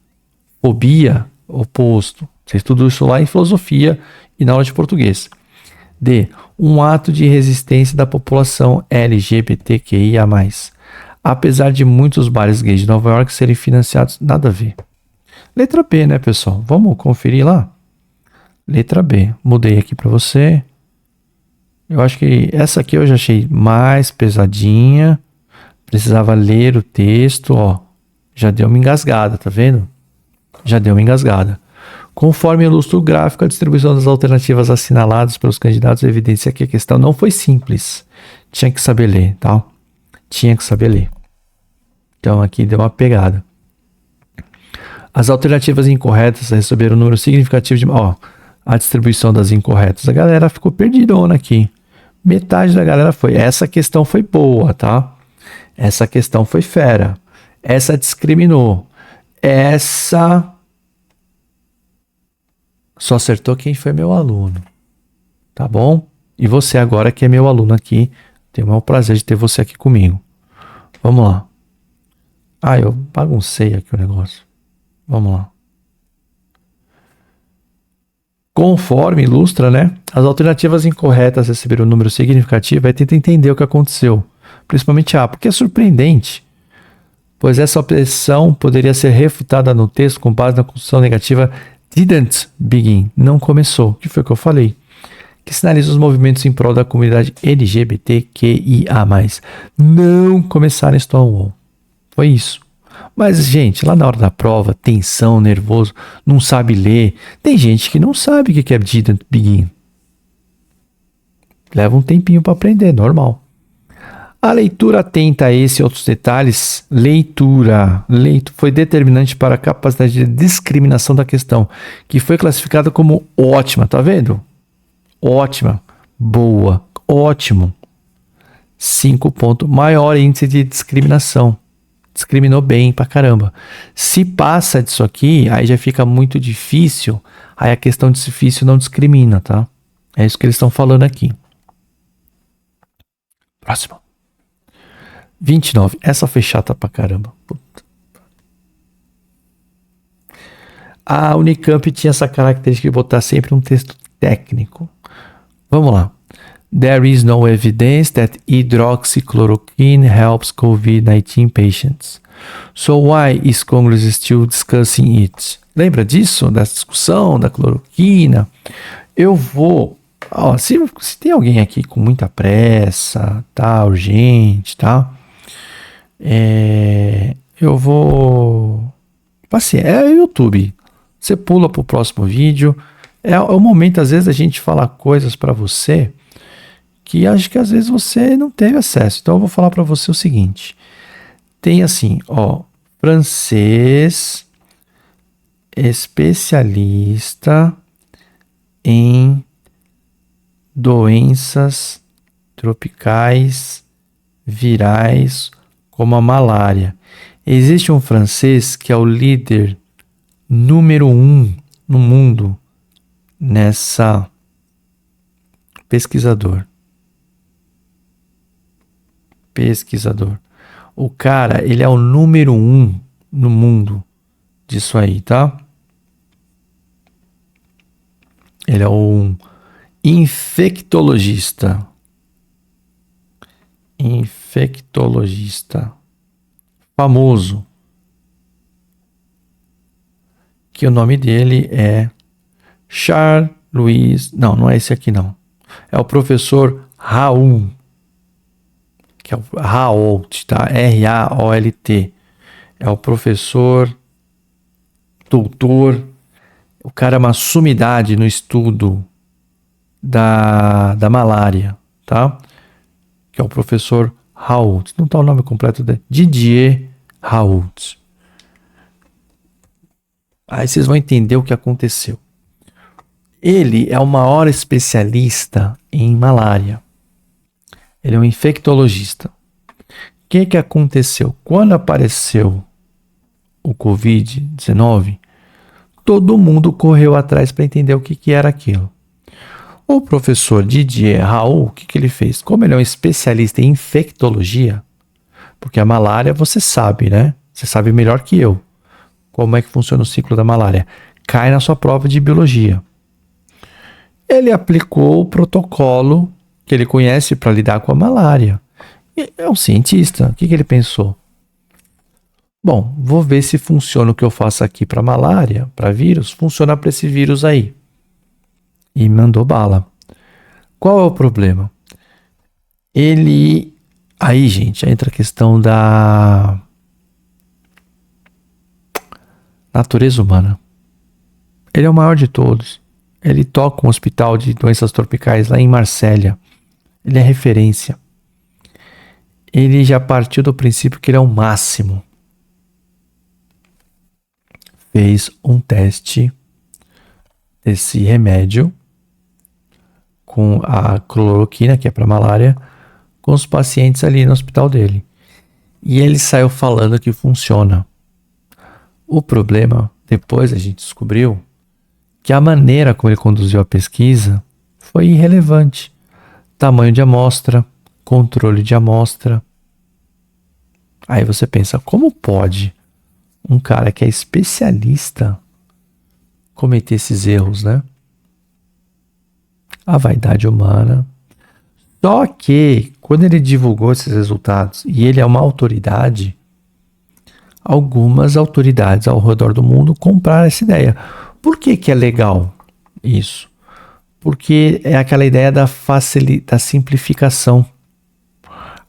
Fobia, oposto. Você estuda isso lá em filosofia e na aula de português. D. Um ato de resistência da população LGBTQIA+. Apesar de muitos bares gays de Nova York serem financiados, nada a ver. Letra B, né, pessoal? Vamos conferir lá? Letra B. Mudei aqui para você. Eu acho que essa aqui eu já achei mais pesadinha. Precisava ler o texto, ó. Já deu uma engasgada, tá vendo? Já deu uma engasgada. Conforme ilustra o gráfico, a distribuição das alternativas assinaladas pelos candidatos evidencia que a questão não foi simples. Tinha que saber ler, tá? Tinha que saber ler. Então aqui deu uma pegada. As alternativas incorretas receberam um número significativo de... Ó, a distribuição das incorretas. A galera ficou perdidona aqui. Metade da galera foi. Essa questão foi boa, tá? Essa questão foi fera. Essa discriminou. Essa... Só acertou quem foi meu aluno. Tá bom? E você agora que é meu aluno aqui. Tenho o maior prazer de ter você aqui comigo. Vamos lá. Ah, eu baguncei aqui o negócio. Vamos lá. Conforme ilustra, né? As alternativas incorretas receberam um número significativo. Aí tenta entender o que aconteceu. Principalmente A, porque é surpreendente. Pois essa opção poderia ser refutada no texto com base na construção negativa didn't begin, não começou, que foi o que eu falei, que sinaliza os movimentos em prol da comunidade LGBTQIA+. Não começaram em Stonewall. Foi isso. Mas, gente, lá na hora da prova, tensão, nervoso, não sabe ler. Tem gente que não sabe o que é didn't begin. Leva um tempinho para aprender, normal. A leitura atenta a esse e outros detalhes, leitura foi determinante para a capacidade de discriminação da questão, que foi classificada como ótima, tá vendo? Ótima, boa, ótimo. 5 pontos, maior índice de discriminação. Discriminou bem pra caramba. Se passa disso aqui, aí já fica muito difícil, aí a questão de difícil não discrimina, tá? É isso que eles estão falando aqui. Próximo. 29. Essa foi chata pra caramba. Puta. A Unicamp tinha essa característica de botar sempre um texto técnico. Vamos lá. There is no evidence that hydroxychloroquine helps COVID-19 patients. So why is Congress still discussing it? Lembra disso? Dessa discussão da cloroquina? Eu vou... Ó, se tem alguém aqui com muita pressa, tá? Urgente, tá? Eu vou... Assim, é YouTube. Você pula pro próximo vídeo. É o momento, às vezes, a gente falar coisas para você que acho que às vezes você não teve acesso. Então eu vou falar para você o seguinte. Tem assim, ó, francês especialista em doenças tropicais virais como a malária. Existe um francês que é o líder número 1 no mundo nessa pesquisador. O cara, ele é o número 1 no mundo disso aí, tá? Ele é um infectologista. Famoso. Que o nome dele é Charles... Não é esse aqui não. É o professor Raoult. Que é o Raoult, tá? R-A-O-L-T. É o professor, doutor. O cara é uma sumidade no estudo da malária, tá? Que é o professor Raoult. Não tá o nome completo dele. Didier Raoult. Aí vocês vão entender o que aconteceu. Ele é o maior especialista em malária. Ele é um infectologista. O que aconteceu? Quando apareceu o Covid-19, todo mundo correu atrás para entender o que era aquilo. O professor Didier Raoult, o que ele fez? Como ele é um especialista em infectologia, porque a malária você sabe, né? Você sabe melhor que eu como é que funciona o ciclo da malária. cai na sua prova de biologia. Ele aplicou o protocolo que ele conhece para lidar com a malária. É um cientista. O que ele pensou? Bom, vou ver se funciona o que eu faço aqui para malária, para vírus, funciona para esse vírus aí. E mandou bala. Qual é o problema? Aí, gente, entra a questão da natureza humana. Ele é o maior de todos. Ele toca um hospital de doenças tropicais lá em Marsella. Ele é referência. Ele já partiu do princípio que ele é o máximo. Fez um teste desse remédio com a cloroquina, que é para malária, com os pacientes ali no hospital dele. E ele saiu falando que funciona. O problema, depois a gente descobriu, que a maneira como ele conduziu a pesquisa foi irrelevante. Tamanho de amostra, controle de amostra. Aí você pensa, como pode um cara que é especialista cometer esses erros, né? A vaidade humana. Só que, quando ele divulgou esses resultados, e ele é uma autoridade, algumas autoridades ao redor do mundo compraram essa ideia. Por que é legal isso? Porque é aquela ideia da simplificação.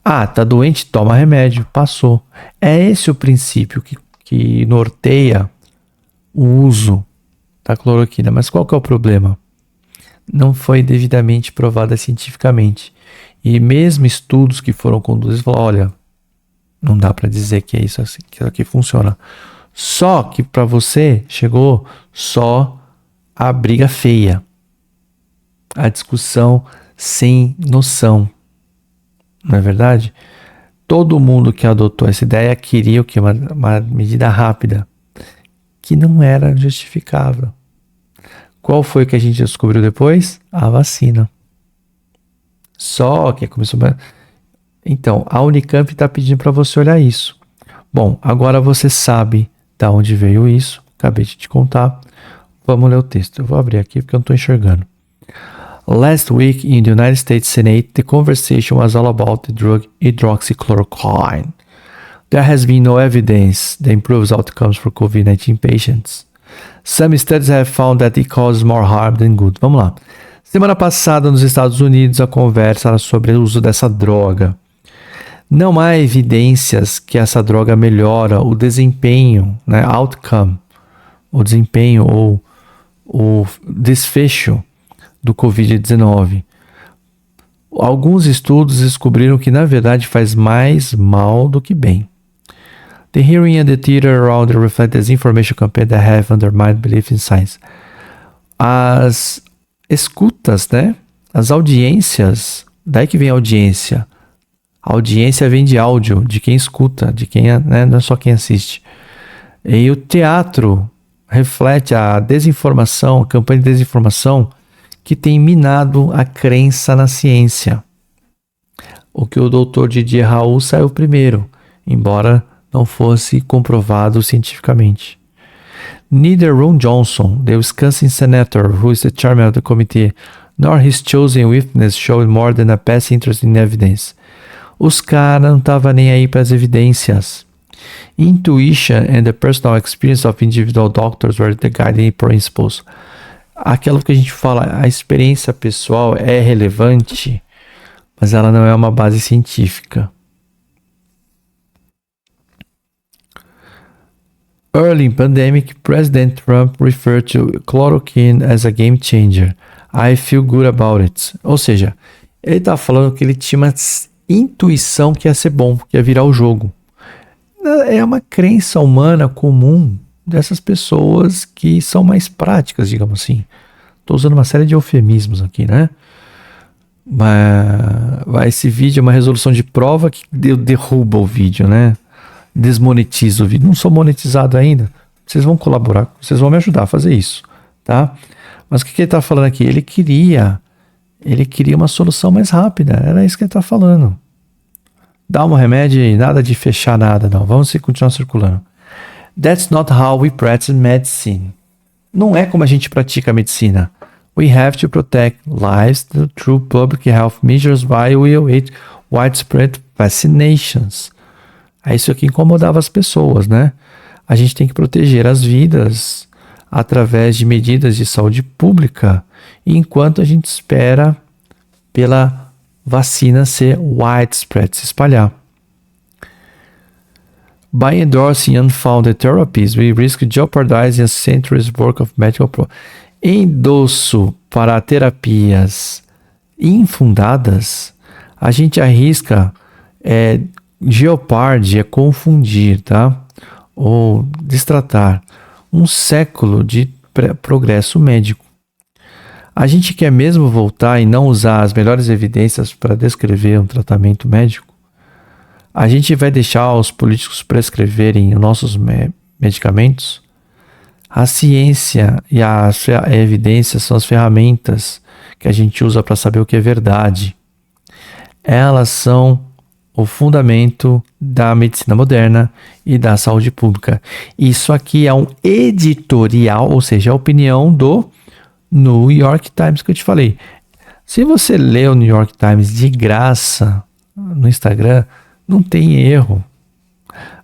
Ah, tá doente? Toma remédio. Passou. É esse o princípio que norteia o uso da cloroquina. Mas qual que é o problema? Não foi devidamente provada cientificamente. E mesmo estudos que foram conduzidos falaram, olha, não dá para dizer que é isso assim, que isso aqui funciona. Só que para você chegou só a briga feia. A discussão sem noção. Não é verdade? Todo mundo que adotou essa ideia queria o quê? Uma medida rápida, que não era justificável. Qual foi que a gente descobriu depois? A vacina. Só que começou... Então, a Unicamp está pedindo para você olhar isso. Bom, agora você sabe de onde veio isso. Acabei de te contar. Vamos ler o texto. Eu vou abrir aqui porque eu não estou enxergando. Last week in the United States Senate, the conversation was all about the drug hydroxychloroquine. There has been no evidence that improves outcomes for COVID-19 patients. Some studies have found that it causes more harm than good. Vamos lá. Semana passada, nos Estados Unidos, a conversa era sobre o uso dessa droga. Não há evidências que essa droga melhora o desempenho, né, outcome, o desempenho ou o desfecho do Covid-19. Alguns estudos descobriram que, na verdade, faz mais mal do que bem. The hearing and the theater around it reflect this information campaign that have undermined belief in science. As escutas, né? As audiências, daí que vem a audiência. A audiência vem de áudio, de quem escuta, de quem, né? Não é só quem assiste. E o teatro reflete a desinformação, a campanha de desinformação que tem minado a crença na ciência. O que o Dr. Didier Raoult saiu primeiro, embora não fosse comprovado cientificamente. Neither Ron Johnson, the Wisconsin senator who is the chairman of the committee, nor his chosen witness showed more than a past interest in evidence. Os caras não estavam nem aí para as evidências. Intuition and the personal experience of individual doctors were the guiding principles. Aquilo que a gente fala, a experiência pessoal é relevante, mas ela não é uma base científica. Early in pandemic, President Trump referred to chloroquine as a game changer. I feel good about it. Ou seja, ele está falando que ele tinha uma intuição que ia ser bom, que ia virar o jogo. É uma crença humana comum dessas pessoas que são mais práticas, digamos assim. Estou usando uma série de eufemismos aqui, né? Mas esse vídeo é uma resolução de prova que derruba o vídeo, né? Desmonetiza o vídeo. Não sou monetizado ainda. Vocês vão colaborar, vocês vão me ajudar a fazer isso, tá? Mas o que ele está falando aqui? Ele queria uma solução mais rápida. Era isso que ele está falando. Dá um remédio e nada de fechar nada, não. Vamos continuar circulando. That's not how we practice medicine. Não é como a gente pratica a medicina. We have to protect lives through public health measures while we await widespread vaccinations. É isso que incomodava as pessoas, né? A gente tem que proteger as vidas através de medidas de saúde pública, enquanto a gente espera pela vacina ser widespread, se espalhar. By endorsing unfounded therapies, we risk jeopardizing a century's work of medical endosso para terapias infundadas, a gente arrisca jeopard, confundir, tá? Ou destratar um século de progresso médico. A gente quer mesmo voltar e não usar as melhores evidências para descrever um tratamento médico? A gente vai deixar os políticos prescreverem os nossos medicamentos? A ciência e a evidência são as ferramentas que a gente usa para saber o que é verdade. Elas são o fundamento da medicina moderna e da saúde pública. Isso aqui é um editorial, ou seja, a opinião do New York Times que eu te falei. Se você lê o New York Times de graça no Instagram, não tem erro.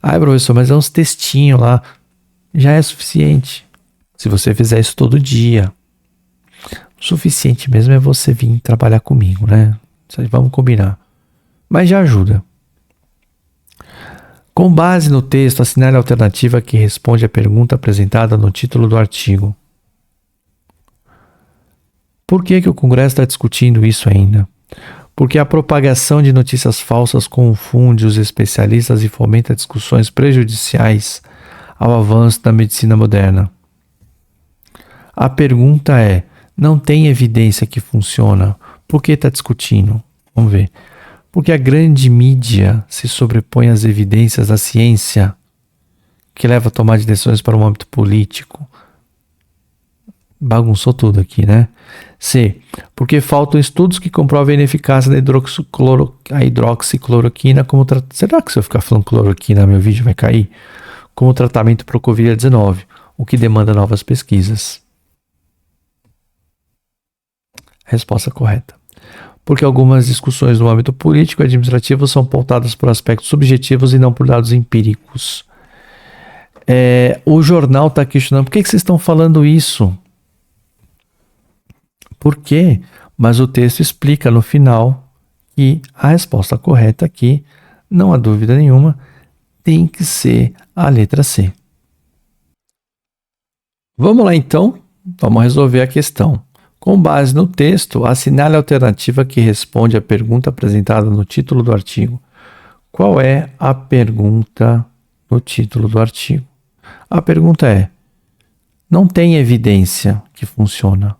Ai, professor, mas é uns textinhos lá. Já é suficiente. Se você fizer isso todo dia. O suficiente mesmo é você vir trabalhar comigo, né? Vamos combinar. Mas já ajuda. Com base no texto, assinale a alternativa que responde à pergunta apresentada no título do artigo. Por que o Congresso está discutindo isso ainda? Porque a propagação de notícias falsas confunde os especialistas e fomenta discussões prejudiciais ao avanço da medicina moderna. A pergunta é, não tem evidência que funciona? Por que está discutindo? Vamos ver. Porque a grande mídia se sobrepõe às evidências da ciência, que leva a tomar decisões para o âmbito político. Bagunçou tudo aqui, né? C. Porque faltam estudos que comprovem a ineficácia da hidroxicloroquina como tratamento. Será que se eu ficar falando cloroquina, meu vídeo vai cair? Como tratamento para o Covid-19, o que demanda novas pesquisas. Resposta correta. Porque algumas discussões no âmbito político e administrativo são pautadas por aspectos subjetivos e não por dados empíricos. O jornal está questionando, por que vocês estão falando isso? Por quê? Mas o texto explica no final que a resposta correta aqui, não há dúvida nenhuma, tem que ser a letra C. Vamos lá então, vamos resolver a questão. Com base no texto, assinale a alternativa que responde à pergunta apresentada no título do artigo. Qual é a pergunta no título do artigo? A pergunta é, não tem evidência que funciona.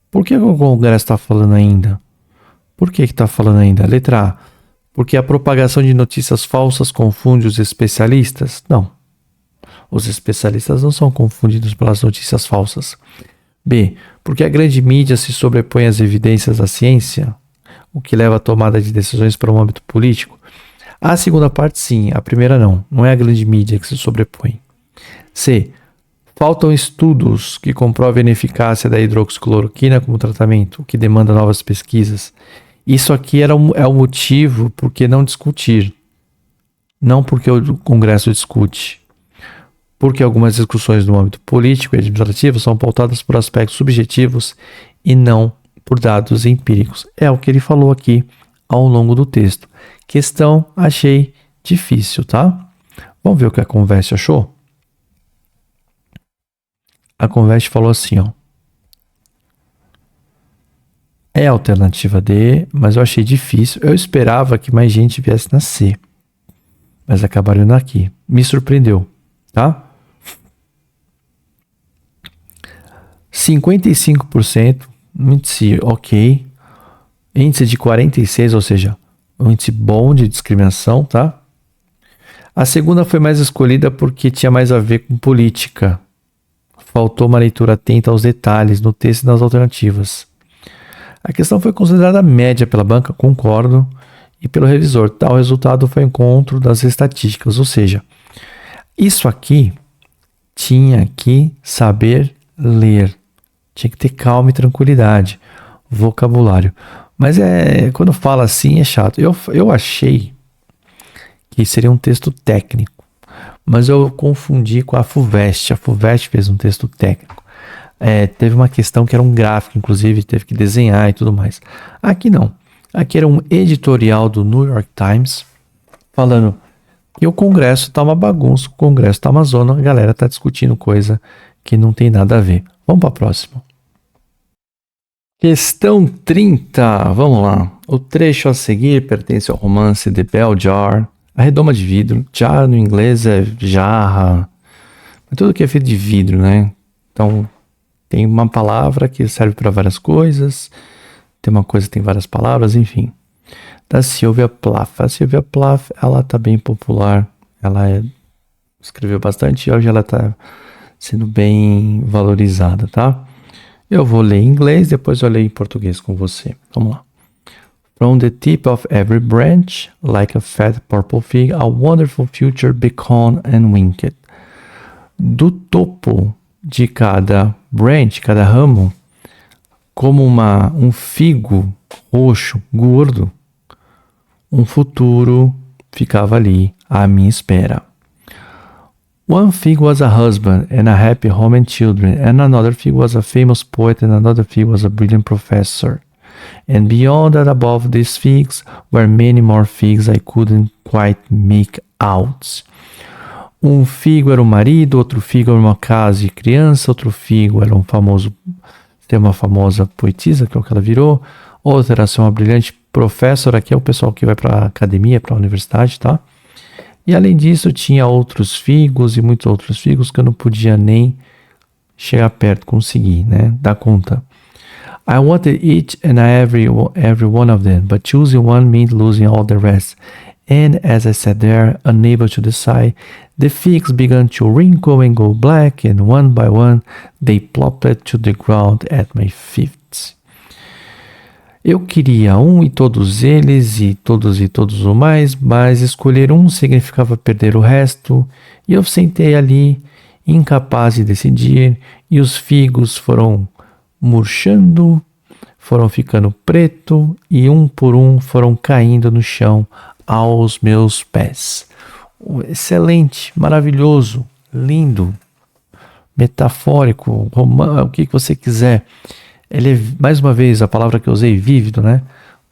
Por que o Congresso está falando ainda? Por que está falando ainda? Letra A. Porque a propagação de notícias falsas confunde os especialistas? Não. Os especialistas não são confundidos pelas notícias falsas. B. Porque a grande mídia se sobrepõe às evidências da ciência, o que leva à tomada de decisões para o âmbito político? A segunda parte, sim. A primeira, não. Não é a grande mídia que se sobrepõe. C. Faltam estudos que comprovem a ineficácia da hidroxicloroquina como tratamento, o que demanda novas pesquisas. Isso aqui é o motivo por que não discutir. Não porque o Congresso discute. Porque algumas discussões no âmbito político e administrativo são pautadas por aspectos subjetivos e não por dados empíricos. É o que ele falou aqui ao longo do texto. Questão achei difícil, tá? Vamos ver o que a Converse achou? A Converse falou assim, ó. É a alternativa D, mas eu achei difícil. Eu esperava que mais gente viesse na C. Mas acabaram indo aqui. Me surpreendeu, tá? 55%, índice ok. Índice de 46%, ou seja, um índice bom de discriminação, tá? A segunda foi mais escolhida porque tinha mais a ver com política. Faltou uma leitura atenta aos detalhes no texto e nas alternativas. A questão foi considerada média pela banca, concordo, e pelo revisor. Tal resultado foi encontro das estatísticas, ou seja, isso aqui tinha que saber ler. Tinha que ter calma e tranquilidade. Vocabulário. Mas quando fala assim é chato. Eu achei que seria um texto técnico, mas eu confundi com a FUVEST. A FUVEST fez um texto técnico. Teve uma questão que era um gráfico, inclusive teve que desenhar e tudo mais. Aqui não. Aqui era um editorial do New York Times falando que o Congresso tá uma bagunça, o Congresso tá uma zona, a galera tá discutindo coisa que não tem nada a ver. Vamos para a próxima. Questão 30, vamos lá. O trecho a seguir pertence ao romance The Bell Jar, a redoma de vidro. Jar no inglês é jarra, é tudo que é feito de vidro, né? Então, tem uma palavra que serve para várias coisas, tem uma coisa que tem várias palavras, enfim. Da Sylvia Plath. A Sylvia Plath, ela tá bem popular, ela escreveu bastante e hoje ela tá sendo bem valorizada, tá? Eu vou ler em inglês, depois eu leio em português com você. Vamos lá. From the tip of every branch, like a fat purple fig, a wonderful future beckoned and winked. Do topo de cada branch, cada ramo, como um figo roxo, gordo, um futuro ficava ali à minha espera. One fig was a husband and a happy home and children, and another fig was a famous poet, and another fig was a brilliant professor. And beyond and above these figs were many more figs I couldn't quite make out. Um figo era um marido, outro figo era uma casa de criança, outro figo era tem uma famosa poetisa, que é o que ela virou, outra era ser uma brilhante professor, aqui é o pessoal que vai para a academia, para a universidade, tá? E além disso, tinha outros figos e muitos outros figos que eu não podia nem chegar perto, conseguir, né? Dar conta. I wanted each and every one of them, but choosing one meant losing all the rest. And as I sat there, unable to decide, the figs began to wrinkle and go black, and one by one, they plopped to the ground at my feet. Eu queria um e todos eles, e todos o mais, mas escolher um significava perder o resto, e eu sentei ali, incapaz de decidir, e os figos foram murchando, foram ficando preto, e um por um foram caindo no chão aos meus pés. Excelente, maravilhoso, lindo, metafórico, o que você quiser. Ele é, mais uma vez, a palavra que eu usei, vívido, né?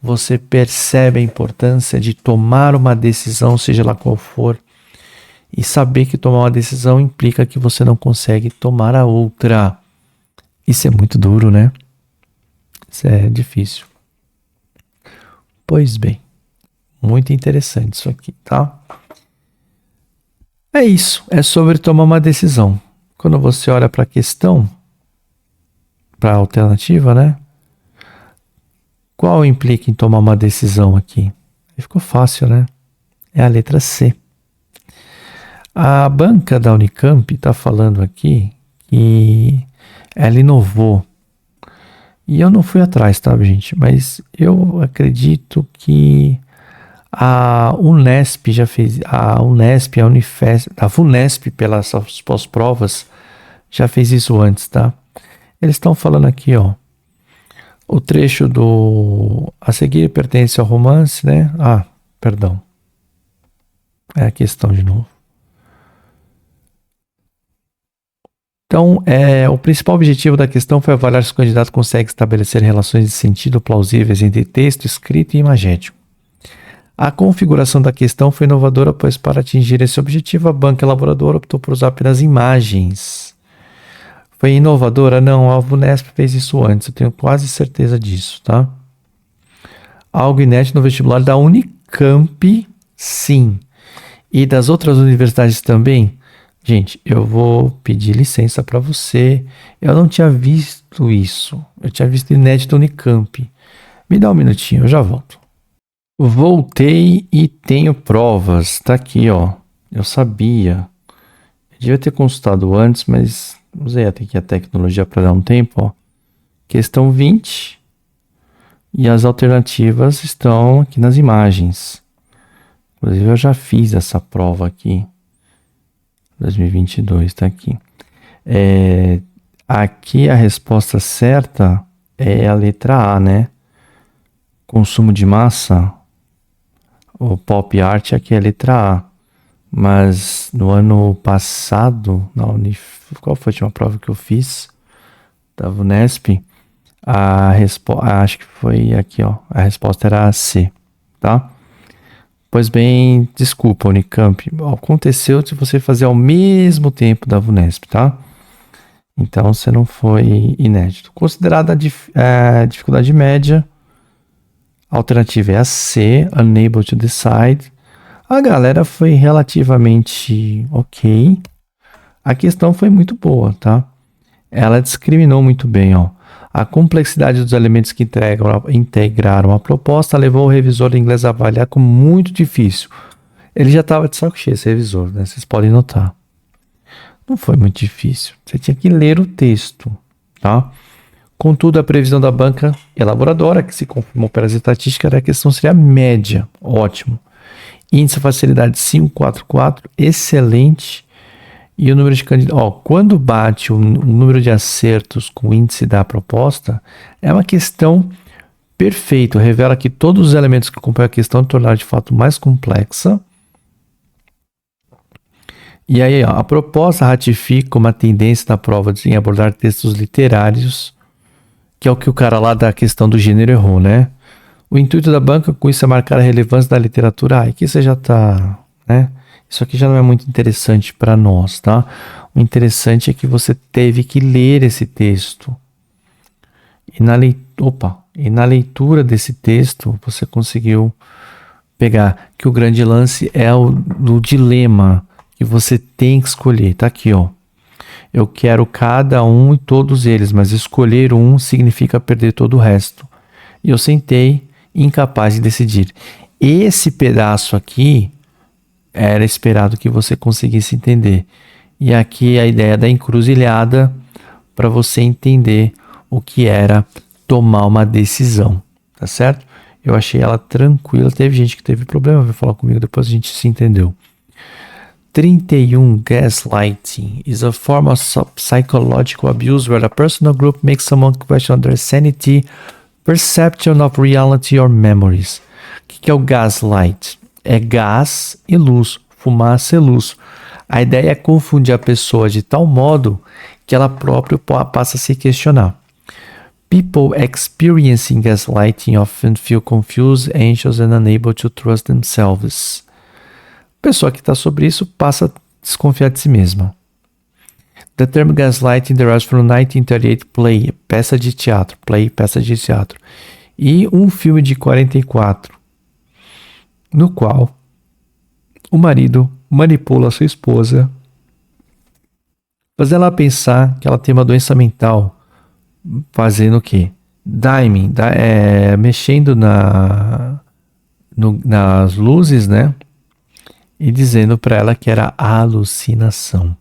Você percebe a importância de tomar uma decisão, seja lá qual for, e saber que tomar uma decisão implica que você não consegue tomar a outra. Isso é muito duro, né? Isso é difícil. Pois bem, muito interessante isso aqui, tá? É isso, é sobre tomar uma decisão. Quando você olha para a questão, para a alternativa, né? Qual implica em tomar uma decisão aqui? Aí ficou fácil, né? É a letra C. A banca da Unicamp está falando aqui que ela inovou. E eu não fui atrás, tá, gente? Mas eu acredito que a Unesp já fez, a Unifesp, a Funesp pelas pós-provas já fez isso antes, tá? Eles estão falando aqui, ó. O trecho a seguir pertence ao romance, né? Ah, perdão. É a questão de novo. Então, o principal objetivo da questão foi avaliar se o candidato consegue estabelecer relações de sentido plausíveis entre texto, escrito e imagético. A configuração da questão foi inovadora, pois para atingir esse objetivo, a banca elaboradora optou por usar apenas imagens. Foi inovadora? Não, a Unesp fez isso antes, eu tenho quase certeza disso, tá? Algo inédito no vestibular da Unicamp, sim. E das outras universidades também? Gente, eu vou pedir licença para você. Eu não tinha visto isso. Eu tinha visto inédito Unicamp. Me dá um minutinho, eu já volto. Voltei e tenho provas. Tá aqui, ó. Eu sabia. Eu devia ter consultado antes, mas usei até aqui a tecnologia para dar um tempo, ó. Questão 20. E as alternativas estão aqui nas imagens. Inclusive, eu já fiz essa prova aqui. 2022, tá aqui. Aqui a resposta certa é a letra A, né? Consumo de massa, o pop art aqui é a letra A. Mas no ano passado, qual foi a última prova que eu fiz? Da VUNESP, acho que foi aqui, ó. A resposta era a C, tá? Pois bem, desculpa, Unicamp. Aconteceu de você fazer ao mesmo tempo da VUNESP, tá? Então você não foi inédito. Considerada a dificuldade média, a alternativa é a C, unable to decide. A galera foi relativamente ok. A questão foi muito boa, tá? Ela discriminou muito bem, ó. A complexidade dos elementos que integraram a proposta levou o revisor inglês a avaliar como muito difícil. Ele já estava de saco cheio, esse revisor, né? Vocês podem notar. Não foi muito difícil. Você tinha que ler o texto, tá? Contudo, a previsão da banca elaboradora, que se confirmou pelas estatísticas, era que a questão seria média. Ótimo. Índice de facilidade 544, excelente. E o número de candidatos, quando bate o número de acertos com o índice da proposta, é uma questão perfeita, revela que todos os elementos que compõem a questão tornaram de fato mais complexa. E aí, ó, a proposta ratifica uma tendência da prova em abordar textos literários, que é o que o cara lá da questão do gênero errou, né? O intuito da banca com isso é marcar a relevância da literatura. Aqui você já tá, né? Isso aqui já não é muito interessante para nós, tá? O interessante é que você teve que ler esse texto. E na leitura desse texto, você conseguiu pegar que o grande lance é o dilema que você tem que escolher. Tá aqui, ó. Eu quero cada um e todos eles, mas escolher um significa perder todo o resto. E eu sentei incapaz de decidir. Esse pedaço aqui era esperado que você conseguisse entender. E aqui a ideia da encruzilhada para você entender o que era tomar uma decisão, tá certo? Eu achei ela tranquila. Teve gente que teve problema, veio falar comigo, depois a gente se entendeu. 31. Gaslighting is a form of psychological abuse where a personal group makes someone question their sanity, perception of reality or memories. O que é o gaslight? É gás e luz, fumaça e luz. A ideia é confundir a pessoa de tal modo que ela própria passa a se questionar. People experiencing gaslighting often feel confused, anxious and unable to trust themselves. A pessoa que está sobre isso passa a desconfiar de si mesma. The term gaslighting derives from 1938 play, peça de teatro, e um filme de 44, no qual o marido manipula a sua esposa, fazendo ela pensar que ela tem uma doença mental, fazendo o quê? Mexendo nas luzes, né? E dizendo para ela que era alucinação.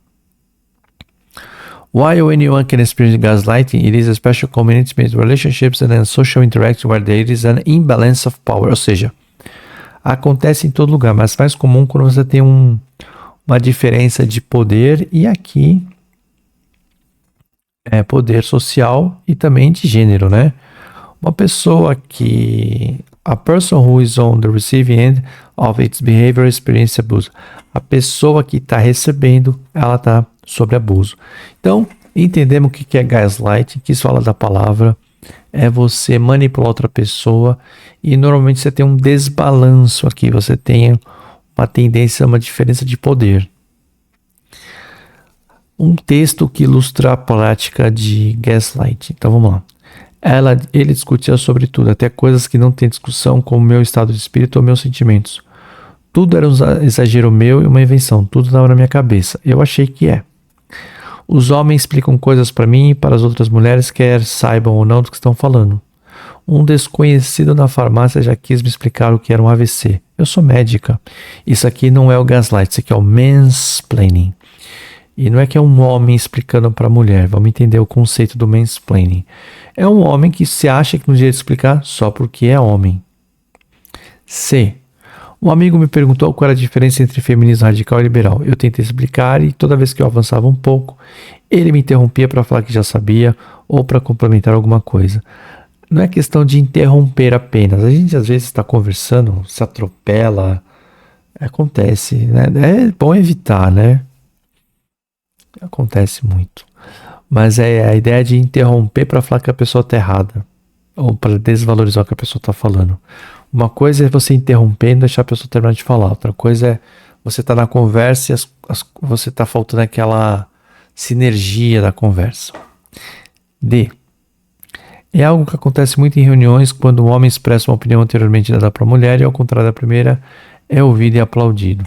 While anyone can experience gaslighting, it is especially common in intimate relationships and in social interaction where there is an imbalance of power. Ou seja, acontece em todo lugar, mas mais comum quando você tem uma diferença de poder, e aqui é poder social e também de gênero, né? Uma pessoa que... A person who is on the receiving end of its behavior experience abuse. A pessoa que está recebendo, ela está sob abuso. Então, entendemos o que é gaslighting, que isso fala da palavra, é você manipular outra pessoa, e normalmente você tem um desbalanço aqui, você tem uma tendência, uma diferença de poder. Um texto que ilustra a prática de gaslighting. Então vamos lá. Ele discutia sobre tudo, até coisas que não tem discussão, como meu estado de espírito ou meus sentimentos. Tudo era um exagero meu e uma invenção, tudo estava na minha cabeça. Eu achei que é. Os homens explicam coisas para mim e para as outras mulheres, quer saibam ou não do que estão falando. Um desconhecido na farmácia já quis me explicar o que era um AVC. Eu sou médica. Isso aqui não é o gaslight, isso aqui é o mansplaining. E não é que é um homem explicando para a mulher. Vamos entender o conceito do mansplaining. É um homem que se acha que não devia explicar só porque é homem. C. Um amigo me perguntou qual era a diferença entre feminismo radical e liberal. Eu tentei explicar e toda vez que eu avançava um pouco, ele me interrompia para falar que já sabia ou para complementar alguma coisa. Não é questão de interromper apenas. A gente às vezes está conversando, se atropela, acontece, né? É bom evitar, né? Acontece muito. Mas é a ideia de interromper para falar que a pessoa está errada. Ou para desvalorizar o que a pessoa está falando. Uma coisa é você interromper e deixar a pessoa terminar de falar. Outra coisa é você estar na conversa e você está faltando aquela sinergia da conversa. D. É algo que acontece muito em reuniões quando o homem expressa uma opinião anteriormente dada para a mulher e, ao contrário da primeira, é ouvido e aplaudido.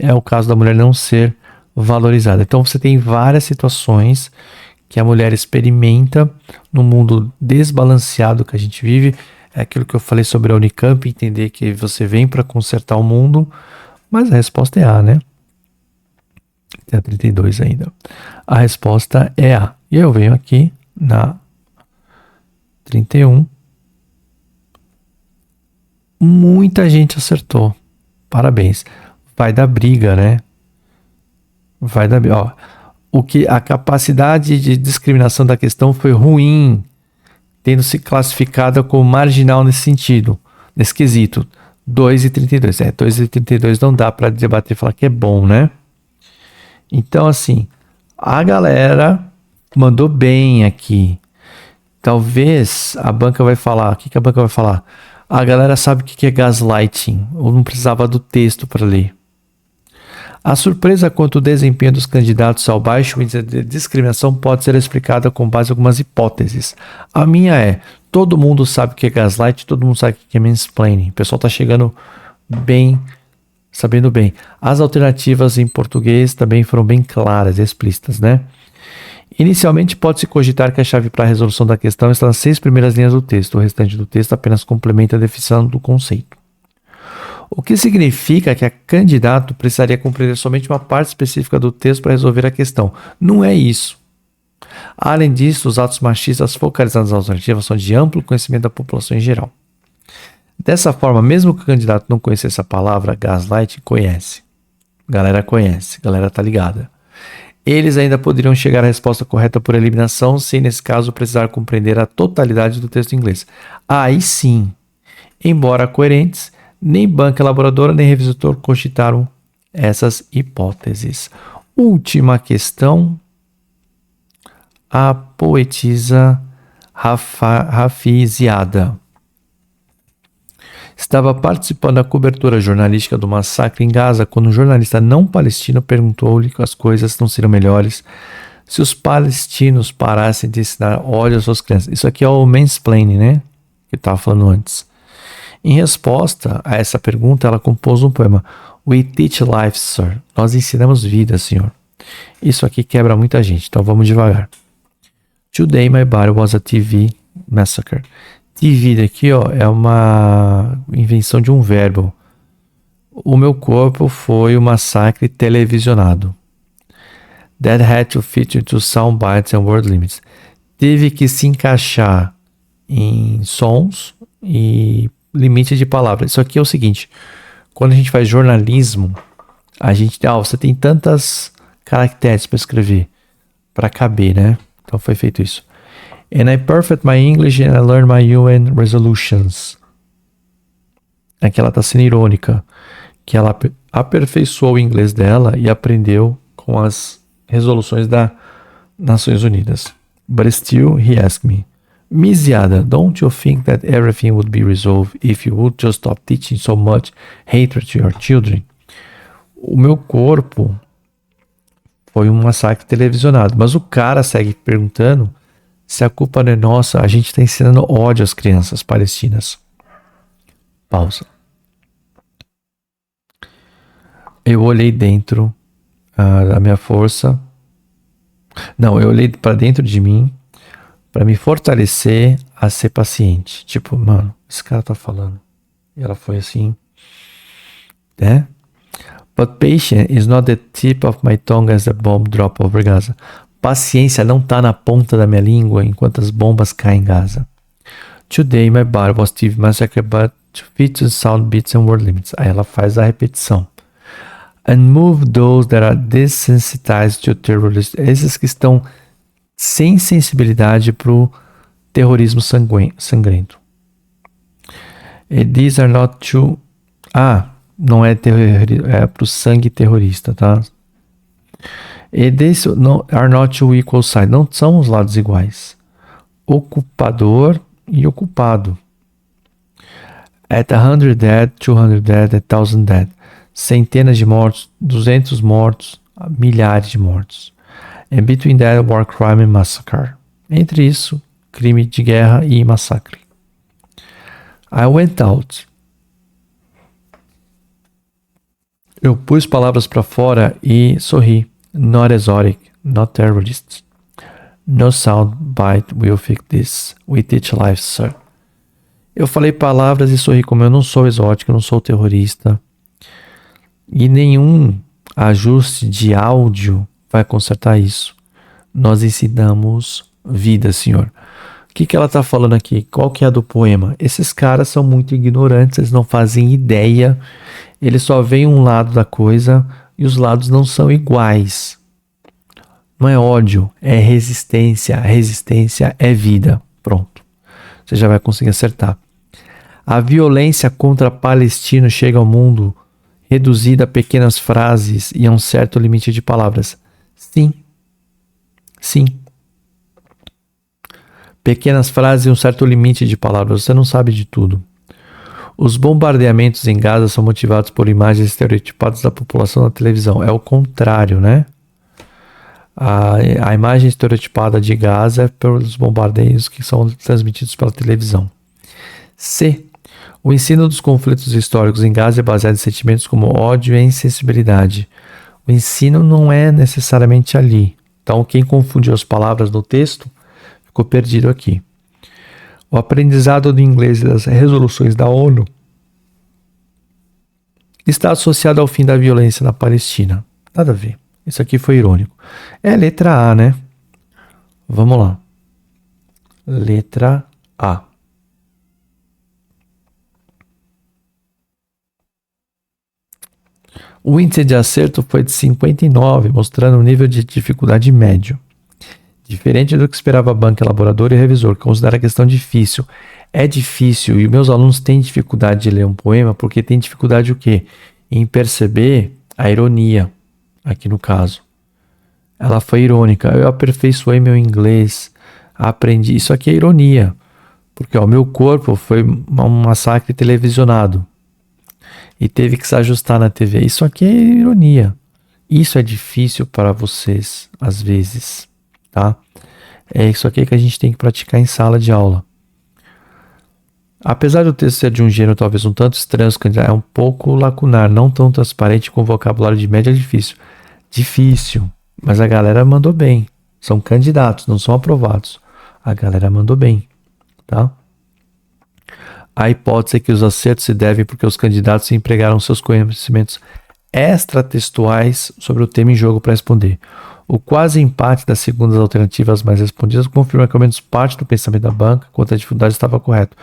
É o caso da mulher não ser valorizada. Então você tem várias situações que a mulher experimenta no mundo desbalanceado que a gente vive. É aquilo que eu falei sobre a Unicamp, entender que você vem para consertar o mundo, mas a resposta é A, né? Tem a 32 ainda. A resposta é A. E eu venho aqui na 31. Muita gente acertou. Parabéns. Vai dar briga, né? Vai dar briga. Ó, a capacidade de discriminação da questão foi ruim, tendo se classificada como marginal nesse sentido, nesse quesito. 2,32. 2,32 não dá para debater e falar que é bom, né? Então, assim, a galera mandou bem aqui. Talvez a banca vai falar. O que a banca vai falar? A galera sabe o que é gaslighting, ou não precisava do texto para ler. A surpresa quanto ao desempenho dos candidatos ao baixo índice de discriminação pode ser explicada com base em algumas hipóteses. A minha é, todo mundo sabe o que é gaslight, todo mundo sabe o que é mansplaining. O pessoal está chegando bem, sabendo bem. As alternativas em português também foram bem claras e explícitas, né? Inicialmente, pode-se cogitar que a chave para a resolução da questão está nas 6 primeiras linhas do texto. O restante do texto apenas complementa a definição do conceito. O que significa que a candidato precisaria compreender somente uma parte específica do texto para resolver a questão. Não é isso. Além disso, os atos machistas focalizados nas alternativas são de amplo conhecimento da população em geral. Dessa forma, mesmo que o candidato não conhecesse a palavra, gaslight conhece. Galera conhece, galera tá ligada. Eles ainda poderiam chegar à resposta correta por eliminação, sem, nesse caso, precisar compreender a totalidade do texto em inglês. Aí sim, embora coerentes, nem banca elaboradora nem revisor cogitaram essas hipóteses. Última questão. A poetisa Rafiziada estava participando da cobertura jornalística do massacre em Gaza quando um jornalista não palestino perguntou-lhe que as coisas não seriam melhores se os palestinos parassem de ensinar ódio às suas crianças. Isso aqui é o mansplaining, né? Que eu estava falando antes. Em resposta a essa pergunta, ela compôs um poema. We teach life, sir. Nós ensinamos vida, senhor. Isso aqui quebra muita gente, então vamos devagar. Today my body was a TV massacre. TV aqui, ó, é uma invenção de um verbo. O meu corpo foi um massacre televisionado. That had to fit into sound bites and word limits. Teve que se encaixar em sons e limite de palavras. Isso aqui é o seguinte, quando a gente faz jornalismo, a gente, você tem tantas caracteres para escrever, para caber, né? Então foi feito isso. And I perfect my English and I learned my UN resolutions. Aqui ela está sendo irônica, que ela aperfeiçoou o inglês dela e aprendeu com as resoluções das Nações Unidas. But still, he asked me, Miziada, don't you think that everything would be resolved if you would just stop teaching so much hatred to your children? O meu corpo foi um massacre televisionado, mas o cara segue perguntando se a culpa não é nossa, a gente está ensinando ódio às crianças palestinas. Pausa. Eu olhei dentro da minha força. Não, eu olhei para dentro de mim para me fortalecer a ser paciente. Tipo, mano, esse cara tá falando. E ela foi assim, né? But patience is not the tip of my tongue as the bomb drop over Gaza. Paciência não tá na ponta da minha língua enquanto as bombas caem em Gaza. Today my body was TV massacred, but to fit the sound bits and word limits. Aí ela faz a repetição. And move those that are desensitized to terrorism. Esses que estão sem sensibilidade para o terrorismo sangrento. These are not to... não é para o sangue terrorista, tá? These are not to equal side. Não são os lados iguais. Ocupador e ocupado. At 100 dead, 200 dead, 1,000 dead. Centenas de mortos, 200 mortos, milhares de mortos. And between that, war crime and massacre. Entre isso, crime de guerra e massacre. I went out. Eu pus palavras para fora e sorri. Not exotic, not terrorist. No sound bite will fix this. We teach life, sir. Eu falei palavras e sorri como eu não sou exótico, eu não sou terrorista. E nenhum ajuste de áudio vai consertar isso. Nós ensinamos vida, senhor. O que ela está falando aqui? Qual que é a do poema? Esses caras são muito ignorantes, eles não fazem ideia. Eles só veem um lado da coisa e os lados não são iguais. Não é ódio, é resistência. Resistência é vida. Pronto. Você já vai conseguir acertar. A violência contra palestinos chega ao mundo reduzida a pequenas frases e a um certo limite de palavras. Sim. Sim. Pequenas frases e um certo limite de palavras. Você não sabe de tudo. Os bombardeamentos em Gaza são motivados por imagens estereotipadas da população na televisão. É o contrário, né? A imagem estereotipada de Gaza é pelos bombardeios que são transmitidos pela televisão. C. O ensino dos conflitos históricos em Gaza é baseado em sentimentos como ódio e insensibilidade. O ensino não é necessariamente ali. Então, quem confundiu as palavras no texto ficou perdido aqui. O aprendizado do inglês e das resoluções da ONU está associado ao fim da violência na Palestina. Nada a ver. Isso aqui foi irônico. É letra A, né? Vamos lá. Letra A. O índice de acerto foi de 59, mostrando um nível de dificuldade médio. Diferente do que esperava banco, elaborador e revisor, que considera a questão difícil. É difícil e meus alunos têm dificuldade de ler um poema porque têm dificuldade o quê? Em perceber a ironia, aqui no caso. Ela foi irônica. Eu aperfeiçoei meu inglês, aprendi. Isso aqui é ironia, porque o meu corpo foi um massacre televisionado e teve que se ajustar na TV. Isso aqui é ironia. Isso é difícil para vocês, às vezes. Tá? É isso aqui que a gente tem que praticar em sala de aula. Apesar do texto ser de um gênero talvez um tanto estranho, é um pouco lacunar, não tão transparente, com vocabulário de média difícil. Difícil, mas a galera mandou bem. São candidatos, não são aprovados. A galera mandou bem, tá? A hipótese é que os acertos se devem porque os candidatos empregaram seus conhecimentos extratextuais sobre o tema em jogo para responder. O quase empate das segundas alternativas mais respondidas confirma que ao menos parte do pensamento da banca quanto à dificuldade estava correto.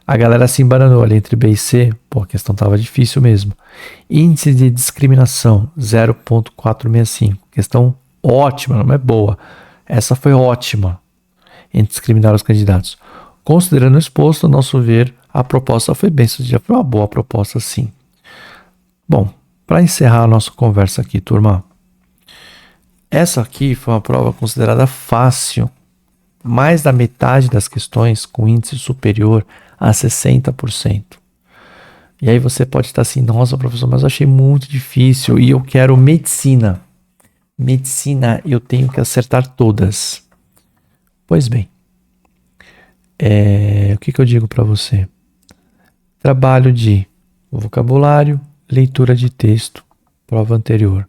A galera se embaranou ali entre B e C. Pô, a questão estava difícil mesmo. Índice de discriminação, 0,465. Questão ótima, não é boa. Essa foi ótima em discriminar os candidatos. Considerando o exposto, ao nosso ver, a proposta foi bem sucedida. Foi uma boa proposta, sim. Bom, para encerrar a nossa conversa aqui, turma. Essa aqui foi uma prova considerada fácil. Mais da metade das questões com índice superior a 60%. E aí você pode estar assim, nossa, professor, mas eu achei muito difícil e eu quero medicina. Medicina eu tenho que acertar todas. Pois bem, o que eu digo para você? Trabalho de vocabulário, leitura de texto, prova anterior.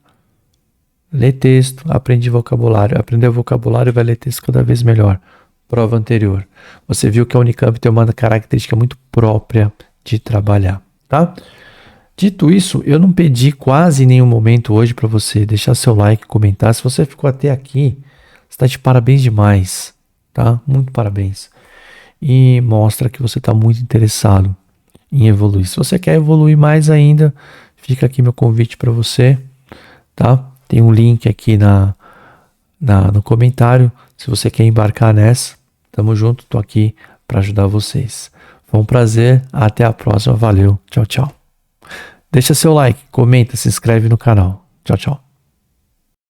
Lê texto, aprende vocabulário. Aprender vocabulário vai ler texto cada vez melhor. Prova anterior. Você viu que a Unicamp tem uma característica muito própria de trabalhar, tá? Dito isso, eu não pedi quase nenhum momento hoje para você deixar seu like, comentar. Se você ficou até aqui, você está de parabéns demais, tá? Muito parabéns. E mostra que você está muito interessado em evoluir. Se você quer evoluir mais ainda, fica aqui meu convite para você, tá? Tem um link aqui no comentário. Se você quer embarcar nessa, tamo junto, tô aqui para ajudar vocês. Foi um prazer, até a próxima, valeu, tchau, tchau. Deixa seu like, comenta, se inscreve no canal. Tchau, tchau.